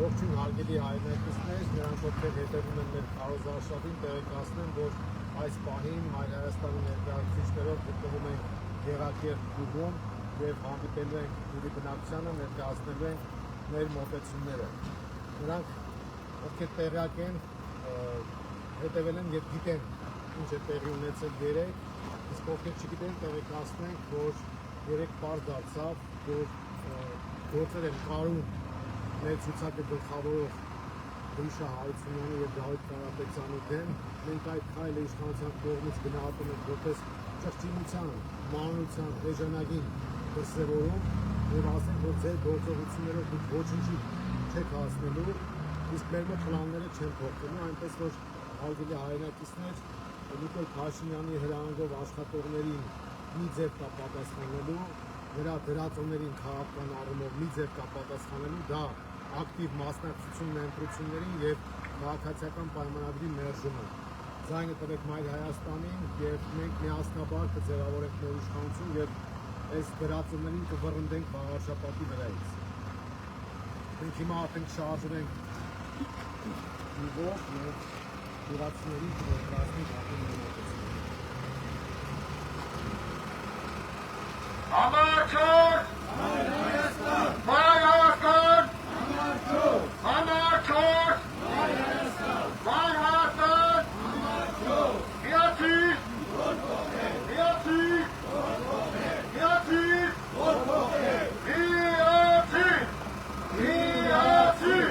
Ողջույն հարգելի հայրենակիցներ, նրանք ովքեր հետևում են մեր քարոզարշավին, տեղեկացնեմ, որ այս պահին Մայր Հայաստանի ներկայացուցիչներով գտնվում ենք Գեղարքերտ գյուղում և հանդիպելու ենք գյուղի բնակչությանը, ներկայացնելու ենք մեր մոտեցումները։ Նրանք ովքեր տեղյակ են, հետևել են և գիտեն ինչ է տեղի ունեցել երեկ, իսկ ովքեր չգիտեն, տեղեկացնենք, որ երեկ պարզ դարձավ, որ գործեր են կարում մեր ցուցակը գլխավորող Գրիշա Հարությունյանի և Դավիթ Կարապետյանի դեմ, մենք այդ քայլը իշխանության կողմից գնահատում ենք որպես ճղճինության, մանրության, էժանագին դրսևորում և ասենք, որ ձեր գործողություններով դուք ոչինչի չեք հասնելու, իսկ մեր մոտ պլանները չեն փոխվելու, այնպես որ հարգելի հայրենակիցներ, Նիկոլ Փաշինյանի հրահանգով աշխատողներին մի ձև կա պատասխանելու, նրա դրածոներին քաղաքական առումով մի ձև կա պատասխանելու, դա ակտիվ մասնակցությունն է ընտրություններին և քաղաքացիական պայմանագրի մերժումը։ Ձայնը տվեք Մայր Հայաստանին և մենք միասնաբար կձևավորենք նոր իշխանություն և այս դրածոներին կվռնդենք խաղաղաշապատի վրայից։ Մենք հիմա արդեն շարժվենք գյուղով և գյուղացիներին կներկայացնենք արդեն մեր մոտեցումը։ Համարչոտ! Մայր Հայաստան! Մայր Հայաստան! Համարչոտ! Համարչոտ! Մայր Հայաստան! Մայր Հայաստան! Համարչոտ! Միացի! Որ փոխել! Միացի! Որ փոխել! Միացի! Որ փոխել! Միացի! Միացի!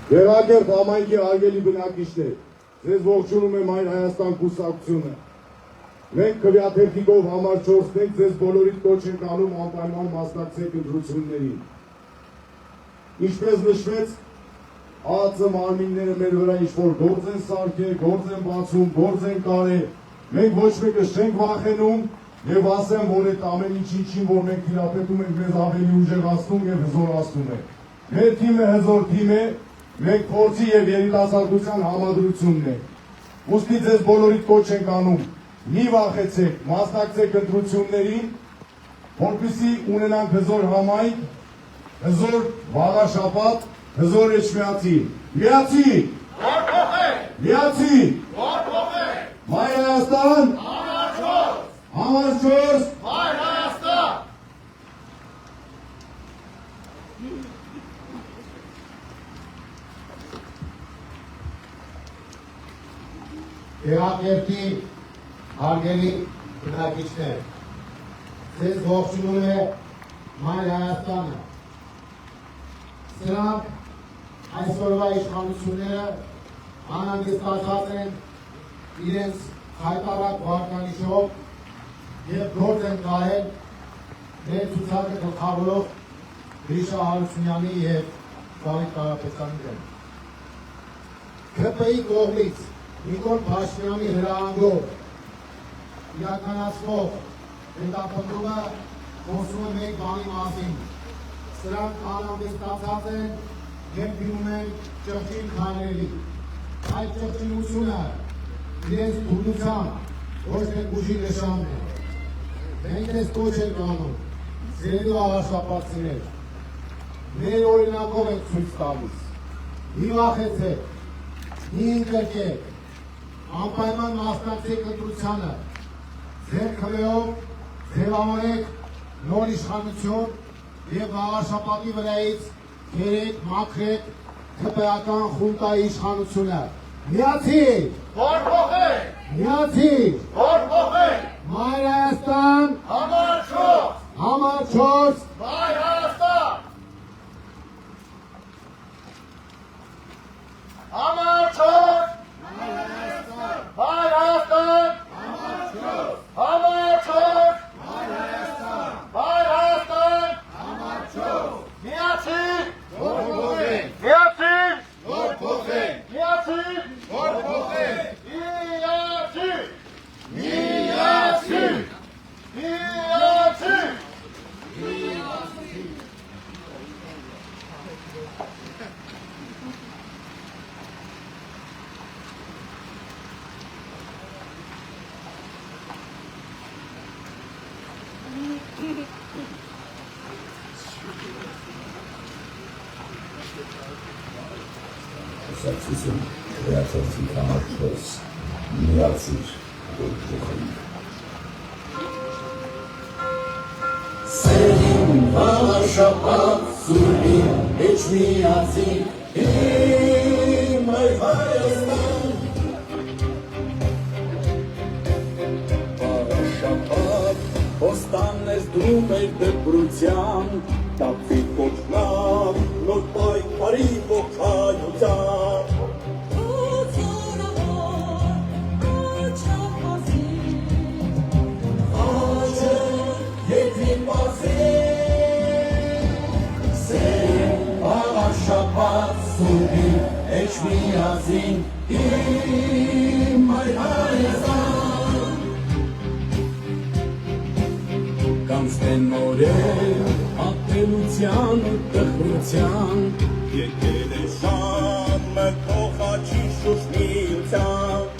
Գեղարքերտ համայնքի հարգելի բնակիչներ, ձեզ ողջունում է Մայր Հայաստան կուսակցությունը։ Մենք քվեաթերթիկով համար 4-ն ենք, ձեզ բոլորիդ կոչ ենք անում անպայման մասնակցեք ընտրություններին։ Ինչպես նշվեց, ԱԱԾ մարմինները մեր վրա ինչ-որ գործ են սարքել, գործ են բացում, գործ են կարել, մենք ոչ մեկը չենք վախենում և ասեմ, որ այդ ամեն ինչին, որ մենք թիրապետում ենք, մեզ ավելի ուժեղացնում և հզորացնում է։ Մեր թիմը հզոր թիմ է, մենք փորձի և երիտասարդության համադրությունն է։ Ուստի ձեզ բոլորիդ կոչ ենք անում, մի վախեցեք, մասնակցեք ընտրություններին, որպեսզի ունենանք հզոր համայնք, հզոր վաղաշապատ, հզոր էջմիածի։ Միացի! Որ փոխել! Միացի! Որ փոխել! Մայր Հայաստան! Համար 4! Համար 4! Մայր Հայաստան! Գեղարքերտի հարգելի բնակիչներ, ձեզ ողջունում է Մայր Հայաստանը։ Սրանք այսօրվա իշխանությունները անհանգստացած են իրենց հայտարարած վարկանիշով և գործ են կարել մեր ցուցակը գլխավորող Գրիշա Հարությունյանի և Դավիթ Կարապետյանի դեմ։ ՔՊ-ի կողմից Նիկոլ Փաշինյանի հրահանգով իրականացվող հետապնդումը խոսում է մեկ բանի մասին։ Սրանք անհանգստացած են և դիմում են ճղճին քայլերի։ Այդ ճղճինությունը իրենց թուլության, ոչ թե ուժի նշանն է։ Մենք ձեզ կոչ ենք անում, սիրելի վաղաշապատցիներ, մեր օրինակով ենք ցույց տալիս։ Մի վախեցեք, մի ընկրկեք, անպայման մասնակցեք ընտրությանը, ձեր քվեով ձևավորեք նոր իշխանություն և վաղաշապատի վրայից կերեք, մաքրեք ՔՊ-ական խունտայի իշխանությունը։ Միացի! Որ փոխել! Միացի! Որ փոխել! Մայր Հայաստան! Համար 4! Համար 4! Մայր Հայաստան! Համար 4! Մայր Հայաստան! Մայր Հայաստան! Համար 4! Համար 4! Մայր Հայաստան! Մայր Հայաստան! Համար 4! Միացի! Որ փոխել! Միացի! Որ փոխել! Միացի! Որ փոխել! Միացի! Միացի! Միացի! Միացի! կուսակցություն քվեաթերթի համարչոս միացիր գործողին։ Սերին վաղաշապատ սուրին էջ միացին իմ այ Հայաստան վաղաշապատ ոստանն ես դրում էր դպրության տապվի կոչնավ նոր պայքարի ողջայության Էջ միացին իմ այ Հայաստան Կամ ստենորել ատելության ու տխրության Եկել է ժամը կողաչի շուշ միության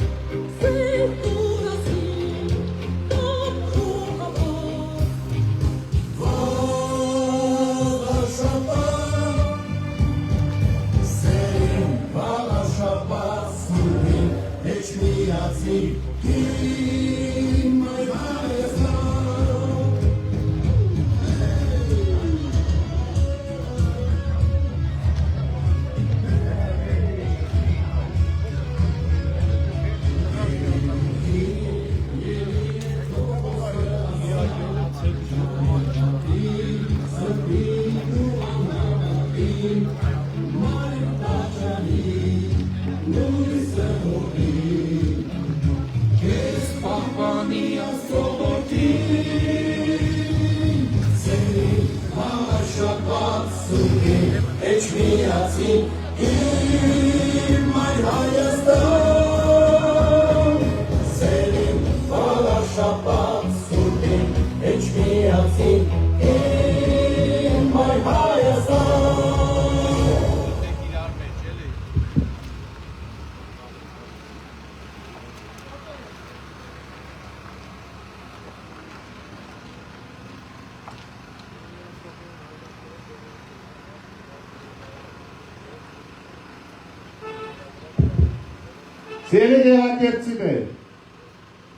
Սիրելի գեղարքերցիներ,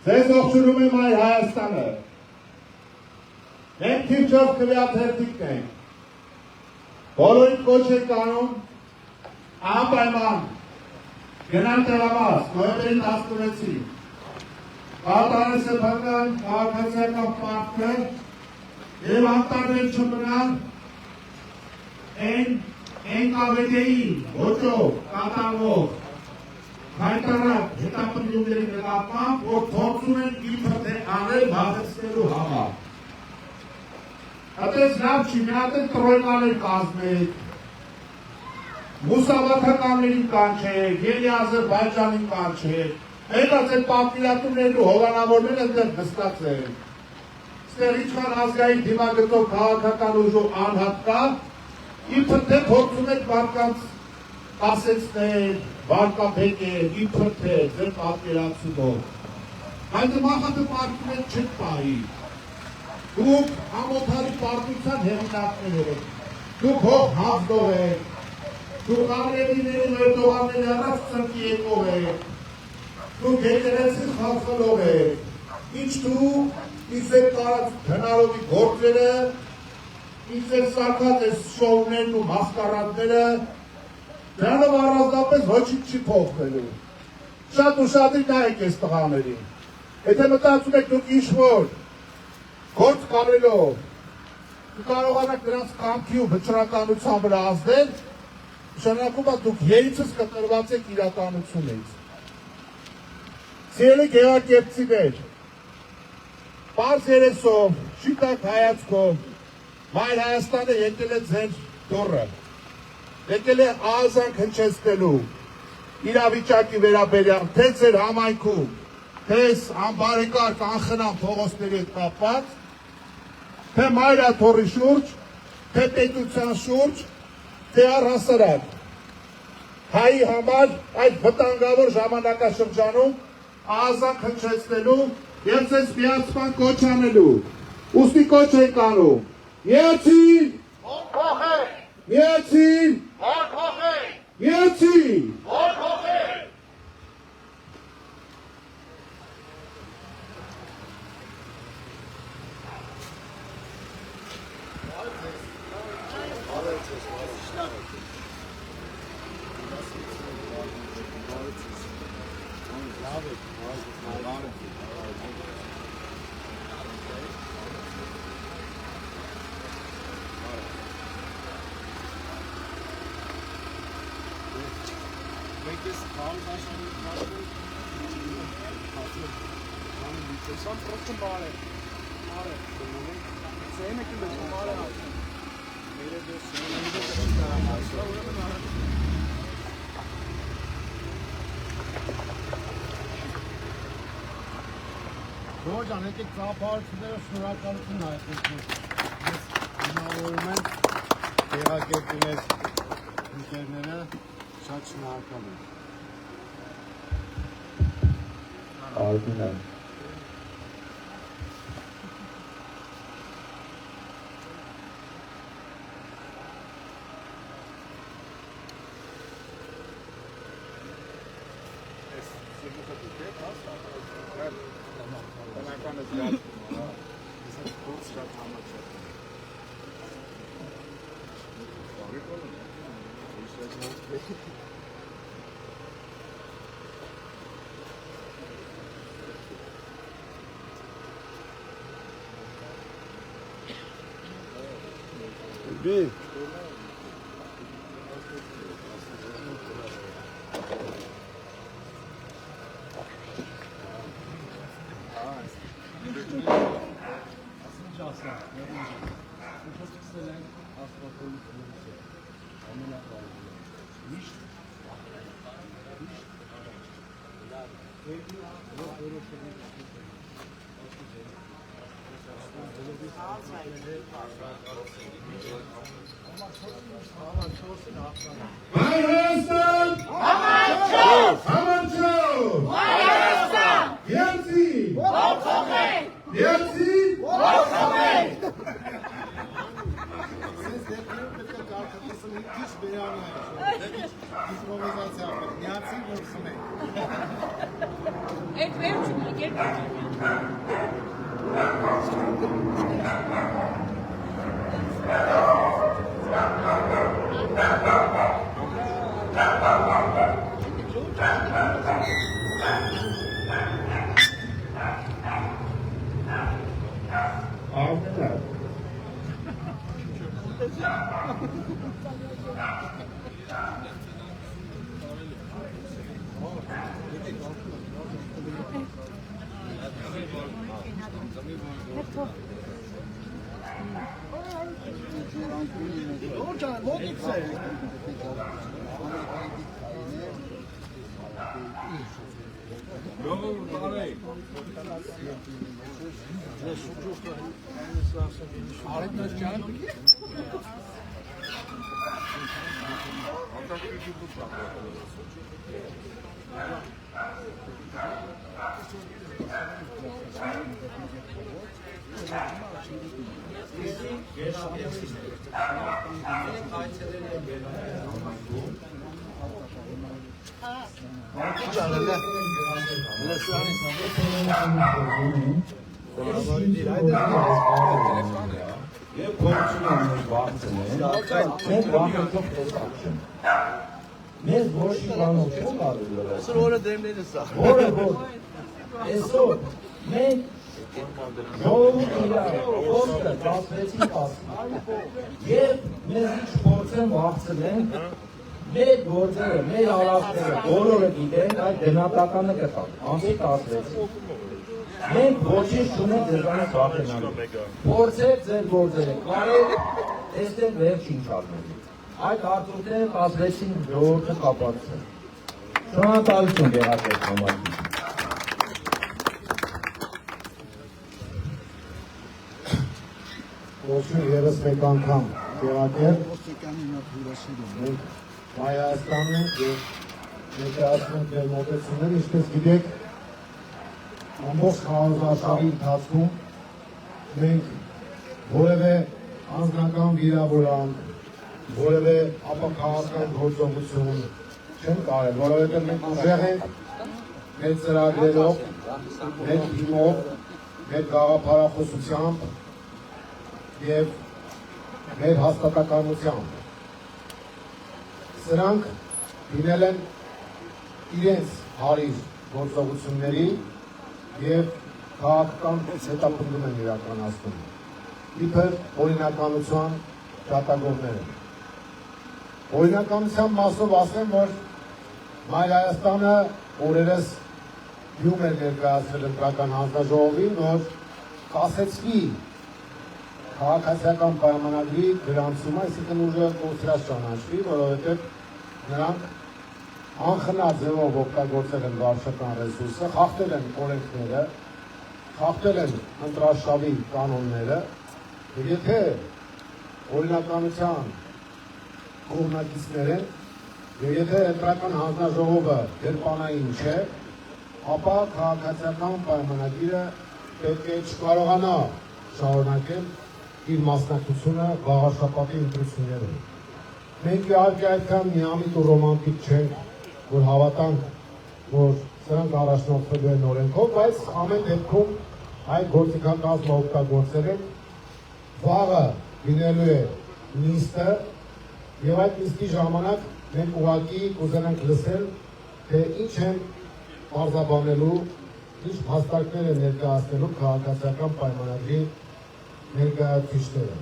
ձեզ ողջունում եմ այ Հայաստանը, մենք թիվչով քվեաթերթիկն ենք, բոլորիդ կոչ ենք անում, անպայման, գնան տեղամաս, նոյեմբերի 16-ին, կատարել սեփական քաղաքացիական պարտքը և անտարբեր չմնան NKVD-ի ոճով կատարվող հայտարարած հետապնդումների նկատմամբ, որ փորձում են իբրթե անել բացեցնելու համար։ Այդպես լավ չի, մի հատ տրոյկաներ կազմեք, մուսավաթականներին կանչեք, ելի Ադրբեջանին կանչեք, հետած այդ պատվիրատուներն ու հովանավորները ընդեղ նստած են։ Ստեղ ինչքան ազգային դիմագծով քաղաքական ուժու անհատ կա, իբրթե փորձում եք մարդկանց ասեցնել, վարկաբեկել, իբրթե ձեր պատկերացումով։ Այդ մախատը պարտքներ չեք պահի։ Դուք համոթարի պարտության հեղինակներ եք, դուք հող հավդող եք, դուք ամրեդիների նոյտողանների առաջ ծնկի եկող եք, դուք եկերեցին խալխլող եք, ինչ դուք իզեք կարած հնարովի գործերը, իզեք սարկած ես շովներն ու մասկարատները, դրանով առանձնապես ոչինչ չի փոխվելու։ Շատ ուշադրի նայեք այս տղաներին։ Եթե մտածում եք դուք ինչ-որ գործ կանելով, կարողանաք նրանց կամքի ու վճռականության վրա ազդել, նշանակում է դուք երիցս կտրված եք իրականությունից։ Սիրելի գեղարքերցիներ, պարզ երեսով, շիտակ հայացքով, Մայր Հայաստանը եկել է ձեր դուռը, եկել է ահազանգ հնչեցնելու իրավիճակի վերաբերյալ, թե ձեր համայնքում, թե անբարեկարգ անխնամ փողոցների հետ կապված, թե մայրաթոռի շուրջ, թե պետության շուրջ, թե առհասարակ հայի համար այդ վտանգավոր ժամանակաշրջանում ահազանգ հնչեցնելու և ձեզ միացման կոչ անելու։ Ուստի կոչ ենք անում։ Միացին! Հոտ փոխեք! Միացին! Հոտ փոխեք! Երցի։ Որ փոխել։ Մենք ես խաղաշարի մասը Սամ պրոստը բարը բարը սենը կինը բարը մերը դες Ռոժան, եկեք ծափարությունները շնորհակալություն հայտնենք։ Ես հիմնավորում եմ տեղակերպի մեզ ընկերները շատ շնորհակալ եմ։ Ալբինան։ Big. Հայաստան! Համաչոս! Համաչոս! Հայաստան! Երցի! Որ փոխել։ Երցի! Որ փոխել։ Սենց դեպքում պետք է կարգատեսը մի քիչ վերանում է։ Իմպրովիզացիա պետք միացին որ խմենք։ Այդ վերջում եկել Ալբինան։ Եվ գործում են մեր վաղցնել, մեր վաղեցող տեսակշն։ Մեզ որոշի բանով չոք արել լրել։ Այսօր որը դեմներ է սա։ Որը որ, այսօր մենք ժողովուրդ իրար խոսքը կասվեցին կասվի։ Եվ մեզ ինչ փորձեն վաղցնեն, մեր գործերը, մեր արածները, բոլորը գիտենք, այդ գնահատականը կտան, ամսի 16։ Մենք ոչինչ չունենք ձեզանից վախենալու։ Փորձեք ձեր գործերը կարել, տեսնեք վերջ ինչ արվելու։ Այդ արդյունքները կազմեցին ժողովուրդը կապակցել։ Շնորհակալություն դեղաշերտ համակարգին։ Ողջույն եւս մեկ անգամ տեղակերպ Հայաստանն ենք եւ ներկայացնում ենք մեր մոտեցումները, ինչպես գիտեք, ամբողջ խաղաղաշարի ընթացքում մենք որևէ անձնական վիրավորանք որևէ ապաքաղաքական գործողություն չենք արել, որովհետև մենք ուժեղ ենք մեր ծրագրերով, մեր թիմով, մեր գաղափարախոսությամբ և մեր հաստատակամությամբ։ Սրանք լինել են իրենց հարիր գործողությունների և քաղաքական հետապնդում են իրականացնում։ Իբր օրինականության ճատագովները։ Օրինականության մասով ասեմ, որ Մայր Հայաստանը օրերս յում էր ներկայացրել ընտրական հանձնաժողովին, որ կասեցվի քաղաքացիական պայմանագրի գրանցումը, այսինքն ուժը կոնստրած ճանաչվի, որովհետև նրանք անխնա ձևով օգտագործել են վարչական ռեսուրսը, խախտել են օրենքները, խախտել են ընտրարշավի կանոնները, և եթե օրինականության կողմնակիցներ են, և եթե ընտրական հանձնաժողովը գրպանային չէ, ապա քաղաքացիական պայմանագիրը պետք է չկարողանա շարունակել իր մասնակցությունը գաղափարշապատի ընտրություններում։ Մենք իհարկե այդքան միամիտ ու ռոմանտիկ չենք, որ հավատանք, որ սրանք առաջնորդվելու են օրենքով, բայց ամեն դեպքում այդ գործիքակազմը օգտագործել են, վաղը լինելու է նիստը, և այդ նիստի ժամանակ մենք ուղղակի կուզենանք լսել, թե ինչ են պարզաբանելու, ինչ փաստարկներ են ներկայացնելու քաղաքացիական պայմանագրի ներկայացուցիչները։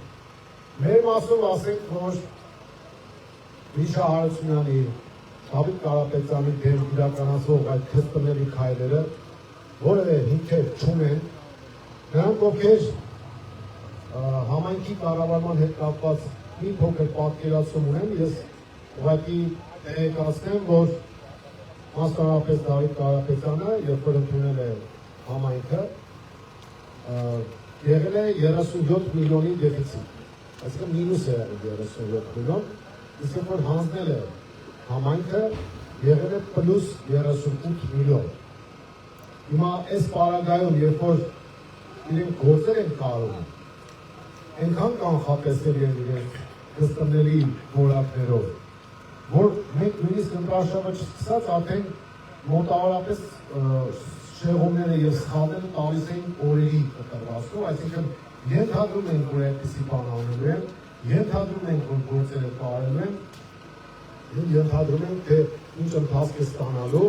Մեր մասով ասենք, որ Միշա Հարությունյանի, Դավիթ Կարապետյանի դեմ իրականացող այդ թշնամի քայլերը որևէ հիմքեր չունեն, նրանք ովքեր համայնքի կառավարման հետ կապված մի փոքր պատկերացում ունեն, ես ուղղակի տեղեկացնեմ, որ մասնավորապես Դավիթ Կարապետյանը, երբ որ ընդունել է համայնքը, եղել է 37 միլիոնի դեֆիցիտ, այսինքն մինուս է եղել 37 միլիոն, իսկ երբ որ հանձնել է համայնքը, եղել է պլյուս 38 միլիոն։ Հիմա այս պարագայում, երբ որ իրենք գործեր են կարում, այնքան կանխատեսել են իրենք կստմների որակներով, որ մենք նույնիսկ ընտրարշավը չսկսած արդեն մոտավորապես շեղումները և սխալները տալիս էին օրերի կտրվածքով, այսինքն ենթադրում ենք, որ այդպիսի բան անելու են, ենթադրում ենք, որ գործերը կարելու են, և ենթադրում ենք, թե ինչ ընթացք է ստանալու,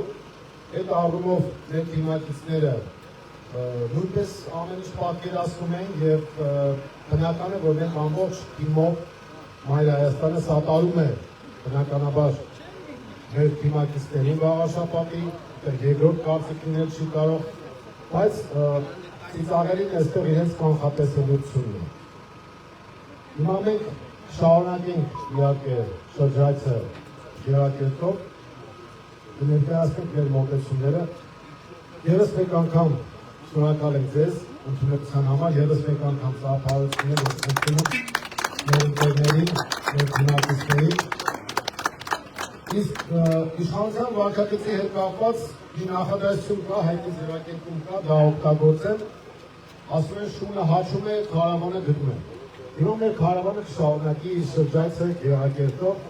այդ առումով մեր թիմակիցները նույնպես ամեն ինչ պատկերացնում են և բնական է, որ մենք ամբողջ թիմով Մայր Հայաստանը սատարում է բնականաբար մեր թիմակիցներին գաղափարշապատի, երկրորդ կարծիքներ չի կարող, բայց ծիծաղելին այստեղ իրենց կանխատեսելիությունն է։ Հիմա մենք շարունակենք իհարկե շրջայցը ջրակերտով, կներկայացնենք մեր մոտեցումները, ևս մեկ անգամ շնորհակալ ենք ձեզ ընդունելության համար, ևս մեկ անգամ ծափահարություններ ընդունում մեր ընկերներին, մեր թիմակիցներին։ Իսկ իշխանության վարչակցի հետ կապված մի նախադասություն կա, հայտնի ձևակերպում կա, դա օգտագործել, ասում են շունը հաչում է, քարավանը գտնում է։ Հիմա մեր քարավանը կշարունակի իր շրջայցը ջրակերտով,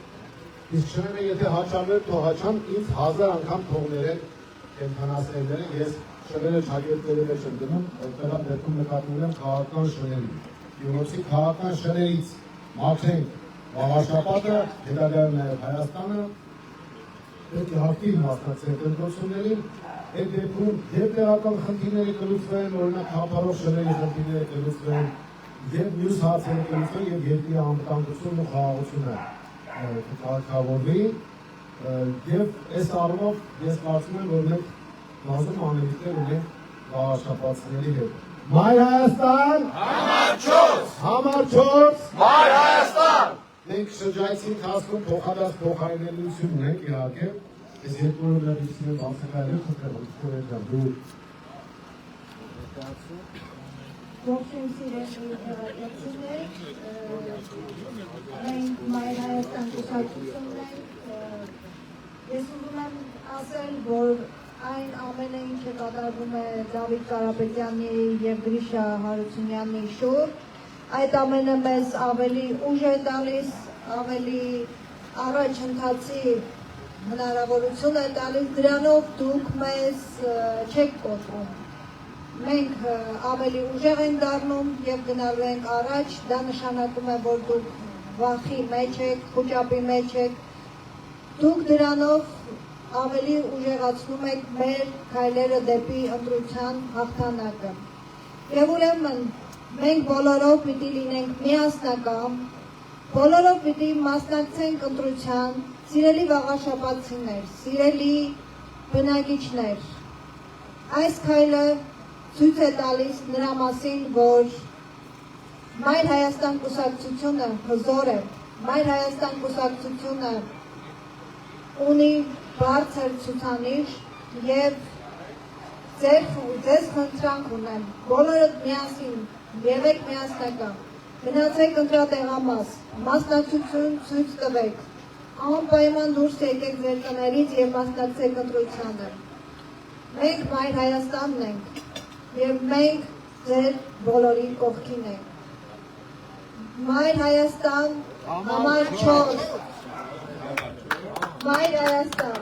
իսկ շները եթե հաչանու է, թող հաչան, ինձ 1000 անգամ թողներեն կենդանասերները, ես շները չակերտների մեջ եմ դնում, այդտեղ դեպքում նկատում եմ քաղաքական շների։ Յուրոցի քաղաքական շներից մաքրենք գաղափարշապատը, հետագայում նաև Հայաստանը, պետք է հարկի մասնակցել ընտրություններին, այդ դեպքում և տեղական խնդիրները կլուծվեն, օրինակ հապարով շների խնդիրները կլուծվեն, և մյուս հարցերը կլուծվեն, և երկրի անվտանգությունն ու խաղաղությունը կկարգավորվի, և այս առումով ես կարծում եմ, որ մենք բազում անելիքներ ունենք գաղափարշապատների հետ։ Մայր Հայաստան, համար 4, Մայր Հայաստան։ Մենք շրջայցի ընթացքում փոխադարձ փոխարինելիություն ունենք իհարկե, ես երկու օրը լրիվ եմ բացակայել խնդրեմ, դու Ողջույն սիրելի տեղեկացիներ, մենք Մայր Հայաստան կուսակցությունն ենք, ես ուզում եմ ասել, որ այն ամենը ինչը կատարվում է Դավիթ Կարապետյանի և Գրիշա Հարությունյանի շուրջ, այդ ամենը մեզ ավելի ուժ է տալիս ավելի առաջ ընթացի հնարավորություն է տալիս, դրանով դուք մեզ չեք կոտրում։ Մենք ավելի ուժեղ ենք դառնում և գնալու ենք առաջ, դա նշանակում է, որ դուք վախի մեջ եք, խուճապի մեջ եք, դուք դրանով ավելի ուժեղացնում եք մեր քայլերը դեպի ընտրության հաղթանակը։ Եվ ուրեմն մենք բոլորով պիտի լինենք միասնական, բոլորով պիտի մասնակցենք ընտրության, սիրելի վաղաշաբաթցիներ, սիրելի բնակիչներ, այս քայլը ցույց է տալիս նրա մասին, որ Մայր Հայաստան կուսակցությունը հզոր է, Մայր Հայաստան կուսակցությունը ունի բարձր ցուցանիշ և ձեզ խնդրանք ունեմ, բոլորդ միասին, եղեք միասնական, գնացեք ընտրատեղամաս, մասնակցություն ցույց տվեք, անպայման դուրս եկեք ձեր տներից և մասնակցեք ընտրությանը։ Մենք Մայր Հայաստանն ենք և մենք ձեր բոլորի կողքին ենք։ Մայր Հայաստան, համար 4, Մայր Հայաստան,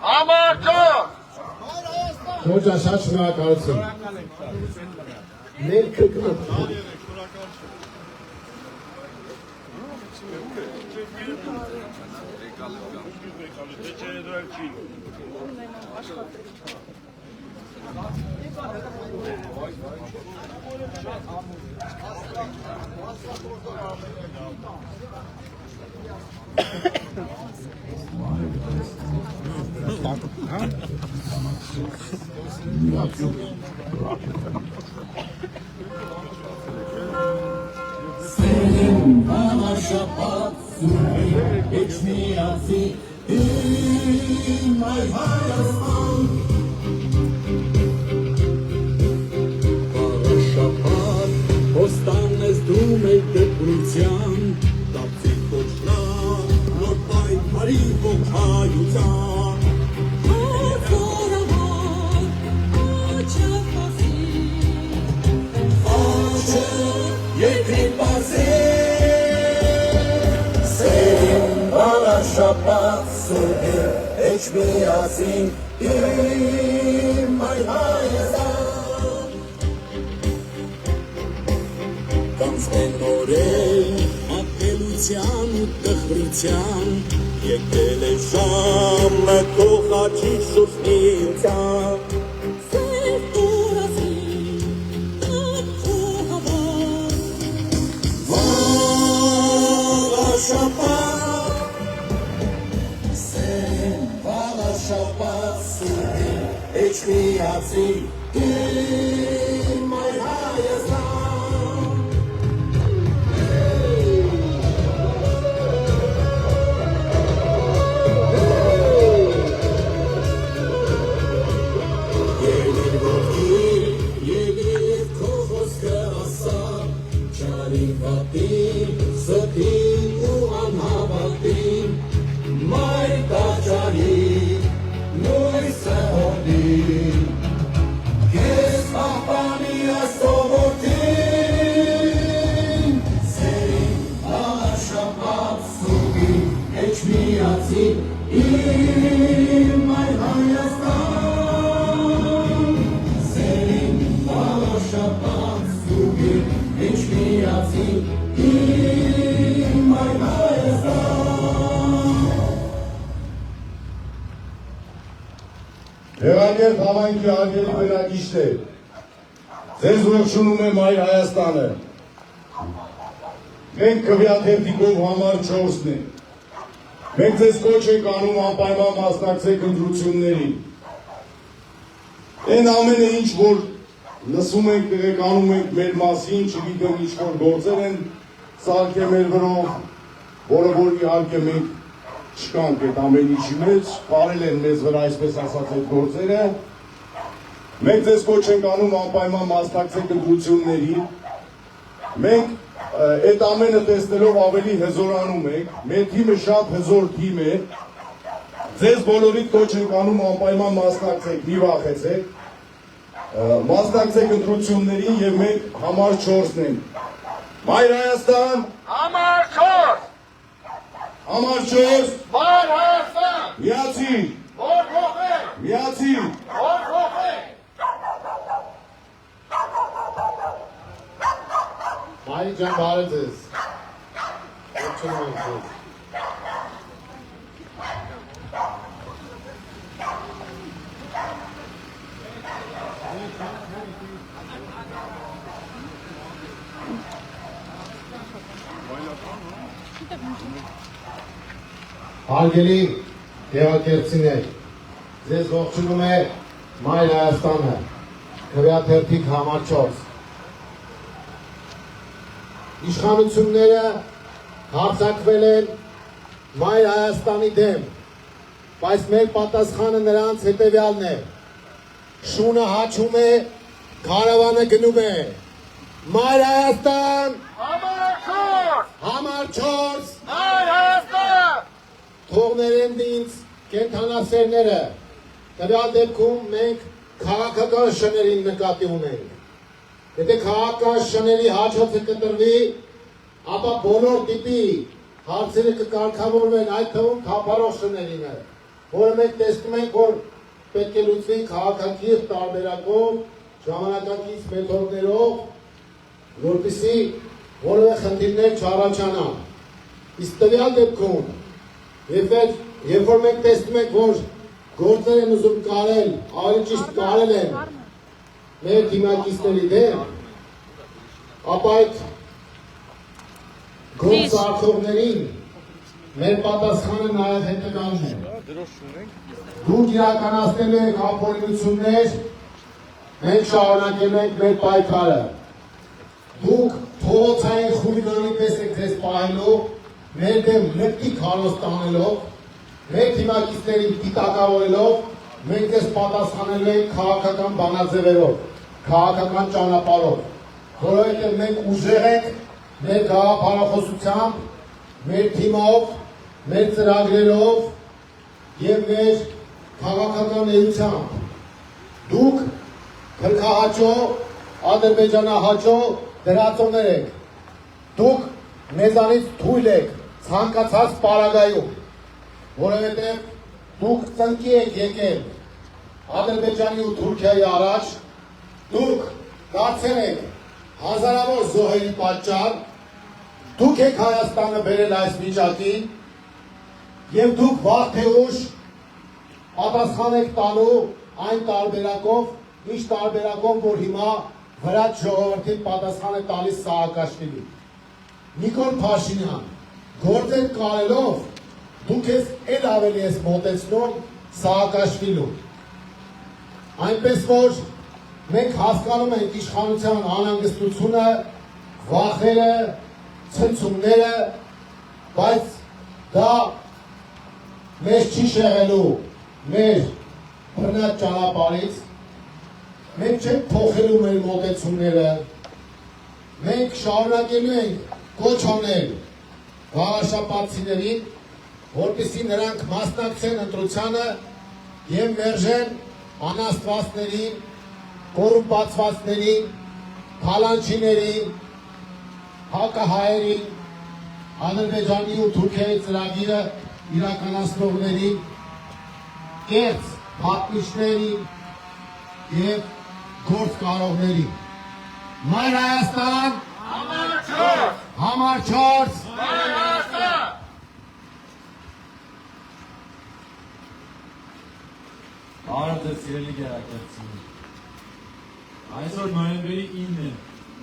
Համար 4 Շորջա շատ շնորհակալություն։ Մեր քրկնոտ Senin bana şapatsın, geçmeyesi Mայր Հայաստան Բարաշապատ, հոստանես դու մեր դեպրության Տապցի կոչնա, որ պայքարի ողջայության Շապատ սուրգեր, էչ միասին, իմ Մայր Հայաստան Կանցնեն օրեր, ապելության ու տխրության Եկել է ժամը կողաչի շուշնիության Սև օրասին, տակ խոհավար Վաղաշապատ Էչ միացին, իմ Մայր Հայաստան Եղիր ողքին, եղիր քո խոսքը ասա Չարի վատին, ստին ու անհավատին Մայր տաճարին Նույսը հորդին, կես պահպանի աստողորդին Սերին աղաշապատ սուգին, էչ միացին, իմ Մայր Հայաստան Սերին աղաշապատ սուգին, էչ միացին, իմ Մայր Հայաստան Հեղագերտ համայնքի արգելի բնակիչներ, ձեզ ողջունում է Մայր Հայաստանը։ Մենք քվեաթերթիկով համար 4-ն ենք։ Մենք ձեզ կոչ ենք անում անպայման մասնակցեք ընտրություններին։ Այն ամենը ինչ որ լսում ենք, տեղեկանում ենք մեր մասին, չգիտեմ ինչ որ գործեր են սարքել մեր վրով, որը որ իհարկե մենք չկանք այդ ամեն ինչի մեջ, պարել են մեզ վրա այսպես ասած այդ գործերը, մենք ձեզ կոչ ենք անում անպայման մասնակցեք ընտրություններին, մենք այդ ամենը տեսնելով ավելի հզորանում ենք, մեր թիմը շատ հզոր թիմ է, ձեզ բոլորիդ կոչ ենք անում անպայման մասնակցեք, մի վախեցեք, մասնակցեք ընտրություններին և մենք համար 4-ն ենք, Մայր Հայաստան, Համար 4, համար 4, Մայր Հայաստան, միացի, որ փոխեք, միացի, որ փոխեք։ Մայրի ջան, բարև ձեզ։ Ողջունում ենք ձեզ։ Հարգելի դեղակերտցիներ, ձեզ ողջունում է Մայր Հայաստանը, քվեաթերթիկ համար 4։ Իշխանությունները հարձակվել են Մայր Հայաստանի դեմ, բայց մեր պատասխանը նրանց հետևյալն է. շունը հաչում է, քարավանը գնում է։ Մայր Հայաստան, Համար 4, համար 4, Մայր Հայաստան, թող ներեն ինձ կենթանասերները, տվյալ դեպքում մենք քաղաքական շներին նկատի ունենք։ Եթե քաղաքական շների հաջորդը կտրվի, ապա բոլոր տիպի հարցերը կկարգավորվեն, այդ թվում թափառող շներին, որը մենք տեսնում ենք, որ պետք է լուծվի քաղաքակիրթ տարբերակով, ժամանակակից մեթոդներով, որպեսզի որևէ խնդիրներ չառաջանան։ Իսկ տվյալ դեպքում, երբ որ մենք տեսնում ենք, որ գործեր են ուզում կարել, ավելի ճիշտ կարել են մեր դիմակիցների դեմ, ապա այդ գործ արձողներին մեր պատասխանը նաև հետևյալն է։ Դուք իրականացնելու եք ապօրինություններ, մենք շարունակելու ենք մեր պայքարը։ Դուք փողոցային խուլիգանի պես եք ձեզ պահելու, մեր դեմ լրտի քարոզ տանելով, մեր դիմակիցներին դիտակավորելով, մենք ձեզ պատասխանելու ենք քաղաքական բանաձևերով, քաղաքական ճանապարհով, որովհետև մենք ուժեղ ենք մեր գաղափարախոսությամբ, մեր թիմով, մեր ծրագրերով եւ մեր քաղաքական էությամբ։ Դուք քրքահաճո, ադրբեջանահաճո դրածոներ եք։ Դուք մեզանից թույլ եք ցանկացած պարագայում, որովհետև դուք ծնկի եք եկել Ադրբեջանի ու Թուրքիայի առաջ, դուք դարձել եք հազարավոր զոհերի պատճառ, դուք եք Հայաստանը բերել այս վիճակին եւ դուք վաղ թե ուշ պատասխան եք տալու այն տարբերակով, ինչ տարբերակով, որ հիմա վրաց ժողովրդին պատասխան է տալիս Սաակաշվիլին։ Նիկոլ Փաշինյան, գործեր կարելով դուք ես էլ ավելի ես մոտեցնում Սաակաշվիլուն։ Այնպես որ մենք հասկանում ենք իշխանության անհանգստությունը, վախերը, ցնցումները, բայց դա մեզ չի շեղելու մեր բռնած ճանապարհից, մենք չենք փոխելու մեր մոտեցումները, մենք շարունակելու ենք կոչ անել գարաշապատցիներին, որպեսզի նրանք մասնակցեն ընտրությանը եւ մերժեն անաստվածներին, կոռումպացվածներին, փալանչիներին, հակահայերին, Ադրբեջանի ու Թուրքիայի ծրագիրը իրականացնողներին, կեղծ պատմիչներին եւ գործկարողներին։ Մայր Հայաստան, Համար 4, համար 4, Մայր Հայաստան, Բարև ձեզ սիրելի գերակերտցիներ։ Այսօր նոյեմբերի 9-ն է,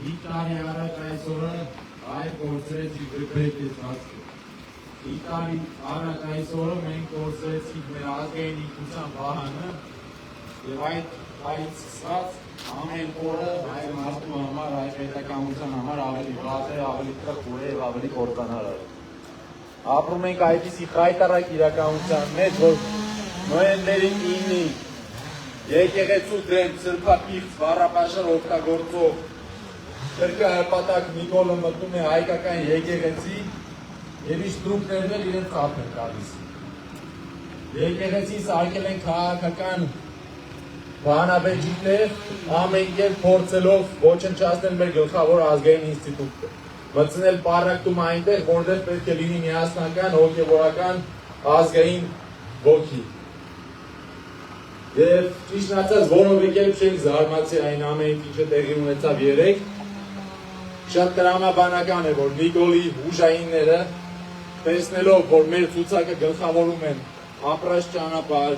5 տարի առաջ այսօրը այդ գործերեցիք գրգրեկեց հասկը։ 5 տարի առաջ այսօրը մենք գործերեցիք մեր ազգային ինքնության վահանը և այդ սկսած ամեն օրը հայ մարդու համար, հայ պետականության համար ավելի վատ է, ավելի տխուր է և ավելի կործանար է։ Ապրում ենք այդպիսի խայտառակ իրականության մեջ, որ նոյեմբերի 9-ի եկեղեցու դեմ սրբապիղծ բառապաշար օգտագործող կրկահպատակ Նիկոլը մտնում է հայկական եկեղեցի և իշտրուկներն էլ իրենց կապ են տալիս։ Եկեղեցին սարքել են քաղաքական բանաբեջիկներ, ամեն կերպ փորձելով ոչնչացնել մեր գլխավոր ազգային ինստիտուտը։ մտցնել պարակտում այնտեղ, որտեղ պետք է լինի միասնական, հոգևորական, ազգային ոգի։ Եվ ճիշտ ասած, որովե կերպ չենք զարմացի այն ամենից, ինչը տեղի ունեցավ երեկ, շատ տրամաբանական է, որ Նիկոլի ուժայինները տեսնելով, որ մեր ցուցակը գլխավորում են ապրած ճանապարհ,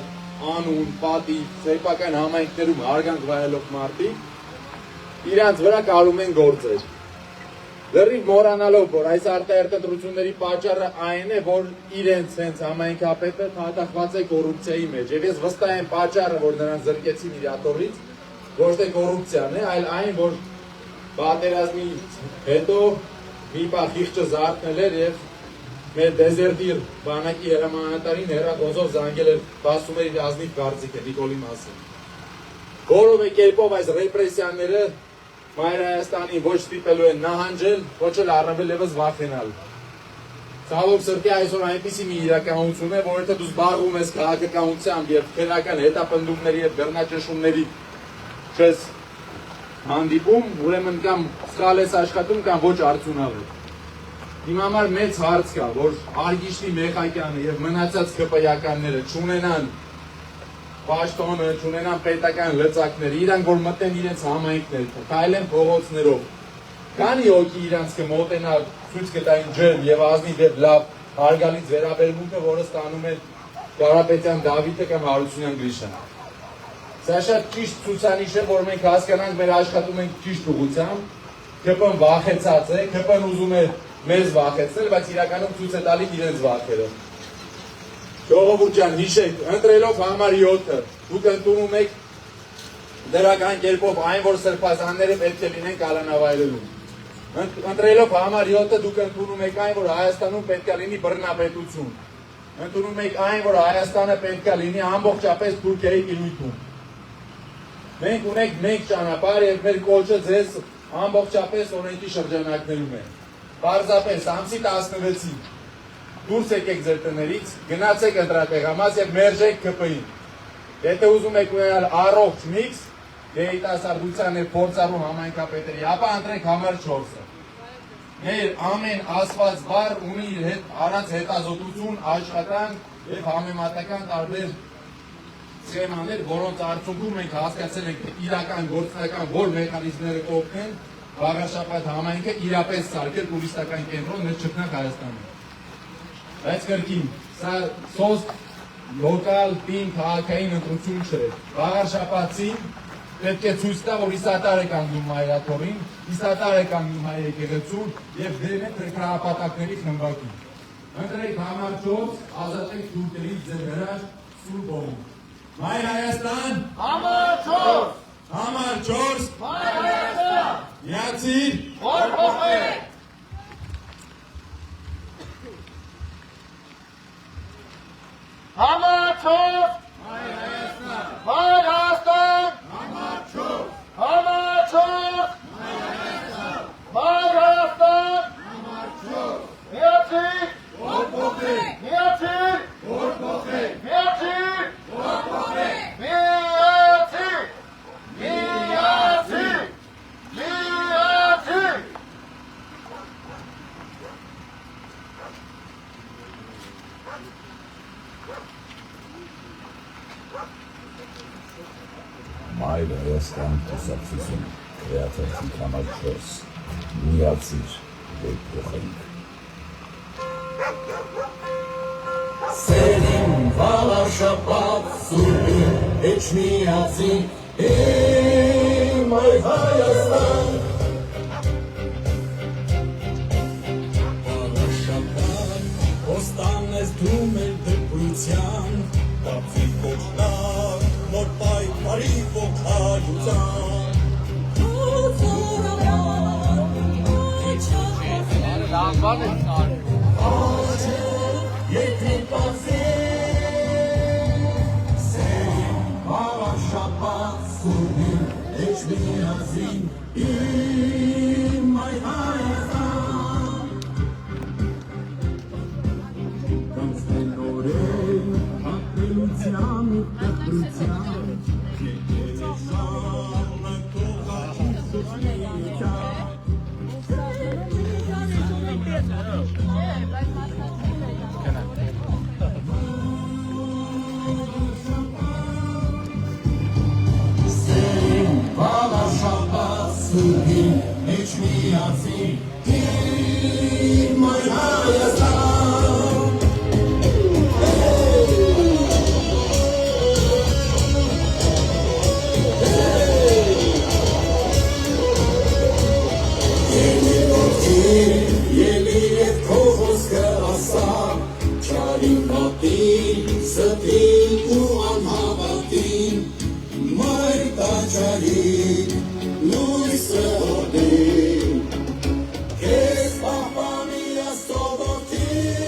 անուն, պատիվ, սեփական համայնքներում հարգանք վայելող մարդիկ, իրանց վրա կարում են գործել։ Լրիվ մոռանալով, որ այս արտահերտ ընտրությունների պատճառը այն է, որ իրենց հենց համայնքապետը թաթախված է կոռուպցիայի մեջ։ Եվ ես վստահ եմ պատճառը, որ նրան զրկեցին իր աթոռից, ոչ թե կոռուպցիան է, այլ այն, որ պատերազմից հետո մի պահ խիղճը զարթնել էր եւ մեր դեզերտիր բանակի հրամանատարին հեռախոսով զանգել էր, ասում էր իր ազնիվ կարծիքը Նիկոլի մասին։ Որովե կերպով այս ռեպրեսիաները Մայր Հայաստանին ոչ ստիպելու են նահանջել, ոչ էլ առավել ևս վախենալ։ Ցավոք սրտի այսօր այնպիսի մի իրականություն է, որ եթե դու զբաղվում ես քաղաքականությամբ եւ քրեական հետապնդումների եւ բեռնաճնշումների չես հանդիպում, ուրեմն կամ սխալ ես աշխատում կամ ոչ արդյունավետ։ Իմ համար մեծ հարց կա, որ Արգիշնի Մեխակյանը եւ մնացած ԿՊ-ականները չունենան պաշտոնը, չունենան պետական լծակներ, իրանք որ մտնեն իրենց համայնքներ, քայլեն փողոցներով, քանի հոգի իրանք կմոտենա ցույց կտային ջերմ եւ ազնիվ եւ լավ հարգալից վերաբերմունքը, որը ստանում է Կարապետյան Դավիթը կամ Հարությունյան Գրիշան։ Սա շատ ճիշտ ցուցանիշ է, որ մենք հասկանանք մեր աշխատում ենք ճիշտ ուղղությամբ, ԿՊ-ն վախեցած է, ԿՊ-ն ուզում է մեզ վախեցնել, բայց իրականում ցույց է տալիս իրենց վախերը։ Ժողովուրդ ջան, հիշեք, ընտրելով համար 7-ը, դուք ընդունում եք դրական կերպով այն, որ սրբազանները պետք է լինեն կալանավայրերում։ Ընտրելով համար 7-ը, դուք ընդունում եք այն, որ Հայաստանում պետք է լինի բռնապետություն։ Ընդունում եք այն, որ Հայաստանը պետք է լինի ամբողջապես Թուրքիայի տիրույթում։ Մենք ունենք մեկ ճանապարհ եւ մեր կոչը ձեզ ամբողջապես օրենքի շրջանակներում է։ Պարզապես ամսի 16-ին դուրս եկեք ձեր տներից, գնացեք ընտրատեղամաս եւ մերժեք ԿՊ-ին։ Եթե ուզում եք ունենալ առողջ միքս, երիտասարդության եւ փորձառու համայնքապետերի, ապա ընտրեք համար 4-ը։ Մեր ամեն ասված բառ ունի իր հետ առած հետազոտություն, աշխատանք եւ համեմատական տարբեր սխեմաներ, որոնց արդյունքում մենք հասկացել ենք իրական գործնական որ մեխանիզմները կօգնեն Վաղաշապատ համայնքը իրապես սարքել տուրիստական կենտրոն մեր ճգնակ Հայաստանում։ Բայց կրկին, սա սոսկ լոկալ տիմ քաղաքային ընտրություն չէ։ Վաղաշապատցին պետք է ցույց տա, որ իսատար է կանգնում մայրաթորին, իսատար է կանգնում հայ եկեղեցուն եւ դեմ է քրահապատակների խմբակին։ Ընտրեք համար 4, ազատեք թուրքերից ձեր հրաշք սուրբ օղին։ Մայր Հայաստան, Համար 4, համար 4, Մայր Հայաստան, միացիր, որ փոխվեք։ Համար 4, Մայր Հայաստան, Մայր Հայաստան, Համար 4, Համար 4, Մայր Հայաստան, Մայր Հայաստան, Համար 4, միացիր, որ փոխվեք, միացիր, որ փոխվեք, միացիր, որ փոխվեք, միացիր, միացիր, միացիր։ Մայր Հայաստան կուսակցություն, քրեաթերթիկ համար 4, միացիր, որ փոխենք։ Սերին վաղաշապատ սուրբին, էչ միացին, իմ այ Հայաստան։ Վաղաշապատ, ոստան ես դու մեր դպրության, բացի կողնար, որ պայքարի ողայության։ Եթե պասեն, սերին վաղաշապատ սուրբին, էչ միացին, իմ այ Հայաստան։ Կանցնեն օրեն, հատելության ու տպրության, Շանը թողա իմ սուսնիության, միացին իմ մայր Հայաստան Ելի և քո խոսքը ասա Չարին պատին, ստին ու անհավատին Մայր տաճարին, լույսը հորդին Քեզ պահպանի աստողորդին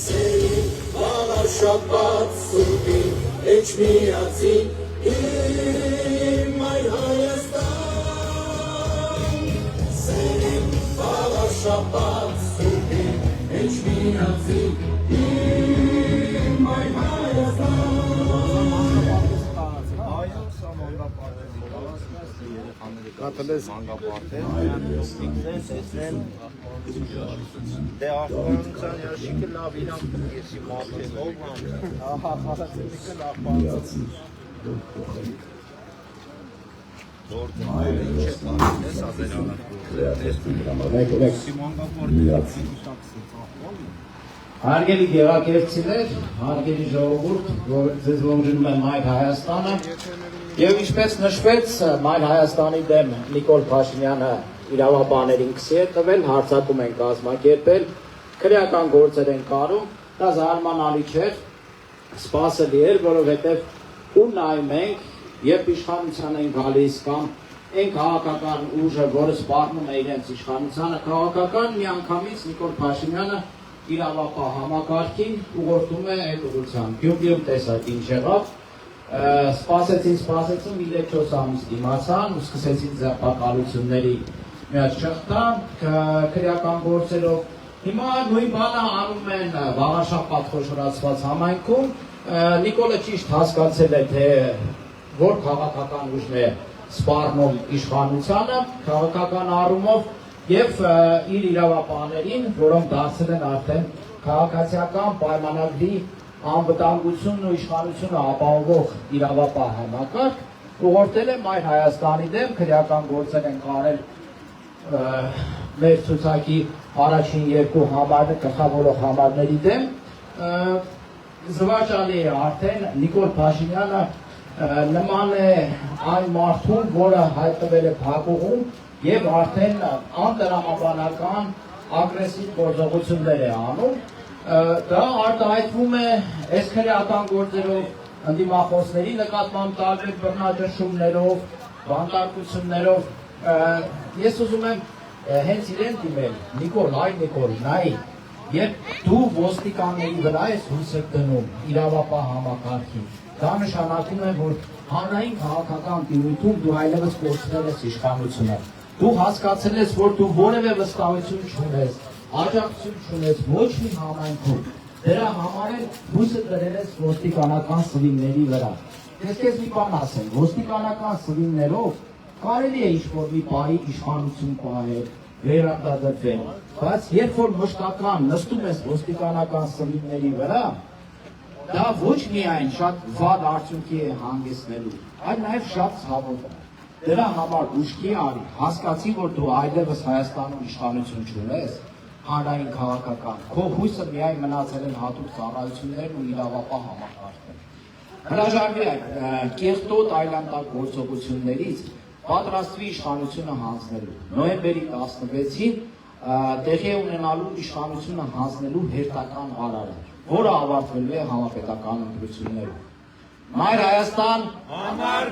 Սերին, վաղար շաբաթ սուրբին Էջ միացին, իմ մայր Հայաստան Սերին, վաղար շաբաթ սուրբին Էջ միացին, իմ մայր Հայաստան Կատլես մանգապարտեն, դե աղբանության երաշիկը լավ իրանք եսի մարդեն ով խաղացնիկը լավ պարծացին Հարգելի գեղագերցիներ, հարգելի ժողովուրդ, որ ձեզ ողջունում եմ Մայր Հայաստանը եւ ինչպես նշվեց Մայր Հայաստանի դեմ Նիկոլ Փաշինյանը իրավաբաներին քսի է տվել, հարձակում են կազմակերպել, քրեական գործեր են կարում, դա զարմանալի չէր, սպասելի էր, որովհետեւ ու նայում ենք, երբ իշխանության են գալիս կամ այն քաղաքական ուժը, որը սպառնում է իրենց իշխանությանը, քաղաքական միանգամից Նիկոլ Փաշինյանը իրավապահ համակարգին ուղղորդում է այդ ուղղությամբ։ Գյումրիում տեսակ ինչ եղավ, սպասեցին, 3-4 ամիս դիմացան ու սկսեցին ձերբակալությունների մի հատ շղթա, քրեական գործերով։ Հիմա նույն բանը անում են վաղաշաբաթ խոշորացված համայնքում, Նիկոլը ճիշտ հասկացել է, թե որ քաղաքական ուժն է սպառնում իշխանությանը, քաղաքական առումով եւ իր իրավապահներին, որոնք դարձել են արդեն քաղաքացիական պայմանագրի անվտանգությունն ու իշխանությունը ապահովող իրավապահ համակարգ, ուղղորդել է Մայր Հայաստանի դեմ, քրեական գործեր են կարել մեր ցուցակի առաջին երկու համարը գլխավորող համարների դեմ, զվարճալի է արդեն Նիկոլ Փաշինյանը նման է այն մարդուն, որը հայտնվել է փակուղում եւ արդեն անտրամաբանական ագրեսիվ գործողություններ է անում, դա արտահայտվում է այս քրեական գործերով ընդդիմախոսների նկատմամբ տարբեր բռնաճնշումներով, բանտարկություններով, ես ուզում եմ հենց իրեն դիմել, Նիկոլ, այ Նիկոլ, նայ, երբ դու ոստիկանների վրա ես հույսը դնում իրավապահ համակարգին, դա նշանակում է, որ հանրային քաղաքական տիրույթում դու այլևս կորցրել ես իշխանությունը, դու հասկացել ես, որ դու որևէ վստահություն չունես, աջակցություն չունես ոչ մի համայնքում, դրա համար էլ հույսը դրել ես ոստիկանական սվինների վրա։ Ես քեզ մի բան ասեմ, ոստիկանական սվիններով կարելի է ինչ-որ մի պահի իշխանություն պահել, վերարտադրվել, բայց երբ որ մշտական նստում ես ոստիկանական սվինների վրա, դա ոչ միայն շատ վատ արդյունքի է հանգեցնելու, այլ նաև շատ ցավոտ է։ Դրա համար ուշքի արի, հասկացի, որ դու այլևս Հայաստանում իշխանություն չունես, հանրային քաղաքական, քո հույսը միայն մնացել են հատուկ ծառայություններն ու իրավապահ համակարգն։ Հրաժարվի կեղտոտ այլանդակ գործողություններից պատրաստվի իշխանությունը հանձնելու։ Նոյեմբերի 16-ին տեղի ունենալու իշխանությունը հանձնելու հերթական արարը, որը ավարտվելու է համապետական ընտրություններով։ Մայր Հայաստան, համար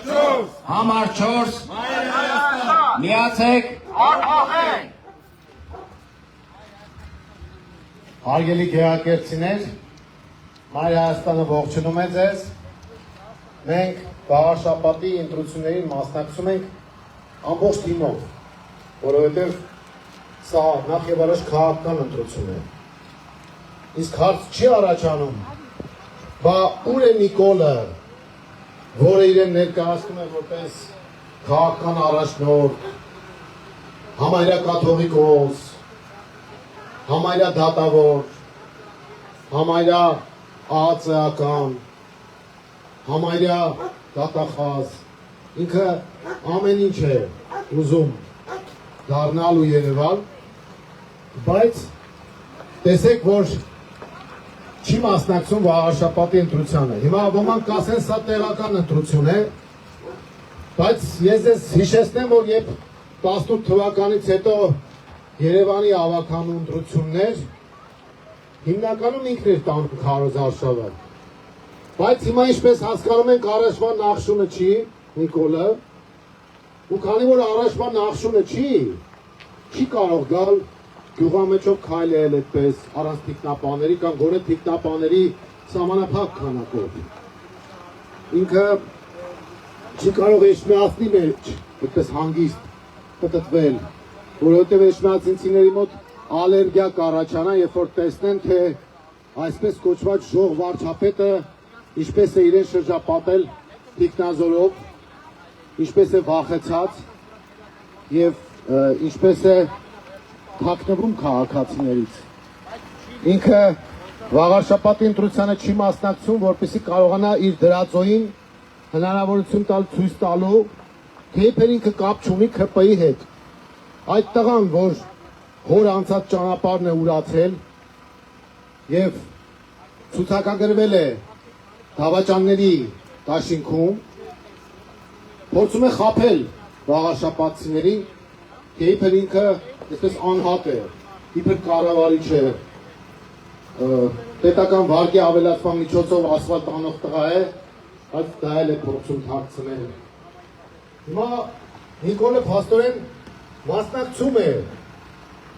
4, Մայր Հայաստան, միացեք, անկախենք։ Հարգելի գեղագերցիներ, Մայր Հայաստանը ողջունում է ձեզ։ Մենք վաղաշաբաթի ընտրություններին մասնակցում ենք ամբողջ թիմով, որովհետև սա նախ եւ առաջ քաղաքական ընտրություն է։ Իսկ հարց չի առաջանում, բա ուր է Նիկոլը, որը իրեն ներկայացնում է որպես քաղաքական առաջնորդ, համարյա կաթողիկոս, համարյա դատավոր, համարյա ԱԱՑ-ական, համարյա դատախազ, ինքը ամեն ինչ է ուզում դառնալ ու երևալ, բայց տեսեք, որ չի մասնակցում վաղաշաբաթի ընտրությանը։ Հիմա ոմանք կասեն, սա տեղական ընտրություն է, բայց ես ձեզ հիշեցնեմ, որ երբ 18 թվականից հետո Երևանի ավականու ընտրություններ, հիմնականում ինքն էր տանում Քարոզ Արշավը։ Բայց հիմա ինչպես հասկանում ենք, առաջվա նախշունը չի, Նիկոլը, ու քանի որ առաջվա նախշունը չի կարող գալ գյուղամեջով քայլել այդպես առանց թիկնապաների կամ գոնե թիկնապաների սահմանափակ քանակով։ Ինքը չի կարող էջմիածնի մեջ այդպես հանգիստ պտտվել, որովհետև էջմիածինցիների մոտ ալերգիա կառաջանա, երբ որ տեսնեն, թե այսպես կոչված ժող վարչապետը ինչպես է իրեն շրջապատել թիկնազորով, ինչպես է վախեցած եւ ինչպես է թաքնվում քաղաքացիներից։ Ինքը վաղաշաբաթի ընտրությանը չի մասնակցում, որպեսզի կարողանա իր դրածոյին հնարավորություն տալ ցույց տալու, թե իբր ինքը կապ չունի ՔՊ-ի հետ։ Այդ տղան, որ հոր անցած ճանապարհն է ուրացել եւ ցուցակագրվել է դավաճանների դաշինքում, փորձում է խաբել վաղաշաբաթցիներին, թե իբր ինքը այսպես անհատ է, իբր կառավարիչ է, պետական վարկի ավելացման միջոցով ասֆալտ անող տղա է, բայց դա էլ է փորձում թաքցնել։ Հիմա Նիկոլը փաստորեն մասնակցում է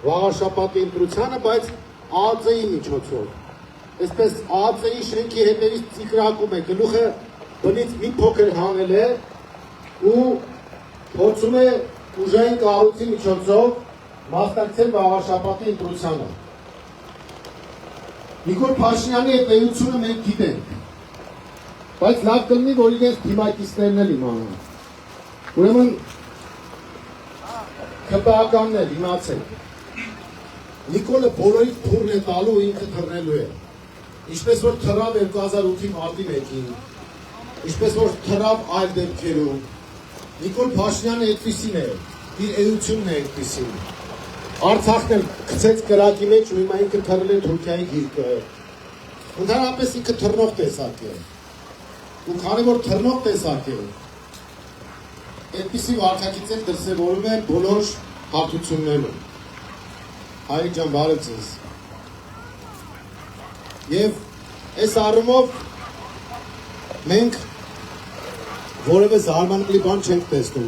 վաղաշաբաթի ընտրությանը, բայց ԱԱԾ-ի միջոցով։ Այսպես ԱԱԾ-ի շենքի հետևից ծիկրակում է, գլուխը բնից մի փոքր հանել է ու փորձում է ուժային կառույցի միջոցով մասնակցել վաղաշաբաթի ընտրությանը։ Նիկոլ Փաշինյանի այդ էությունը մենք գիտենք, բայց լավ կլինի, որ իրենց թիմակիցներն էլ իմանան։ Ուրեմն ՔՊԱ-ականն էլ իմացեք։ Նիկոլը բոլորից թուրն է տալու, ինքը թռնելու է։ Ինչպես որ թռավ 2008-ի մարտի 1-ին, ինչպես որ թռավ այլ դեպքերում, Նիկոլ Փաշինյանը այդպիսին է, իր էությունն է այդպիսին։ Արցախն էլ գցեց կրակի մեջ ու հիմա ինքը թռել է Թուրքիայի գիրկը։ Ընդհանրապես ինքը թռնող տեսակ է։ Ու քանի որ թռնող տեսակ է, այդպիսի վարքագիծ էլ դրսևորում է բոլոր հարթություններում։ Հայր ջան, բարև ձեզ։ Եվ այս առումով մենք որևէ զարմանալի բան չենք տեսնում։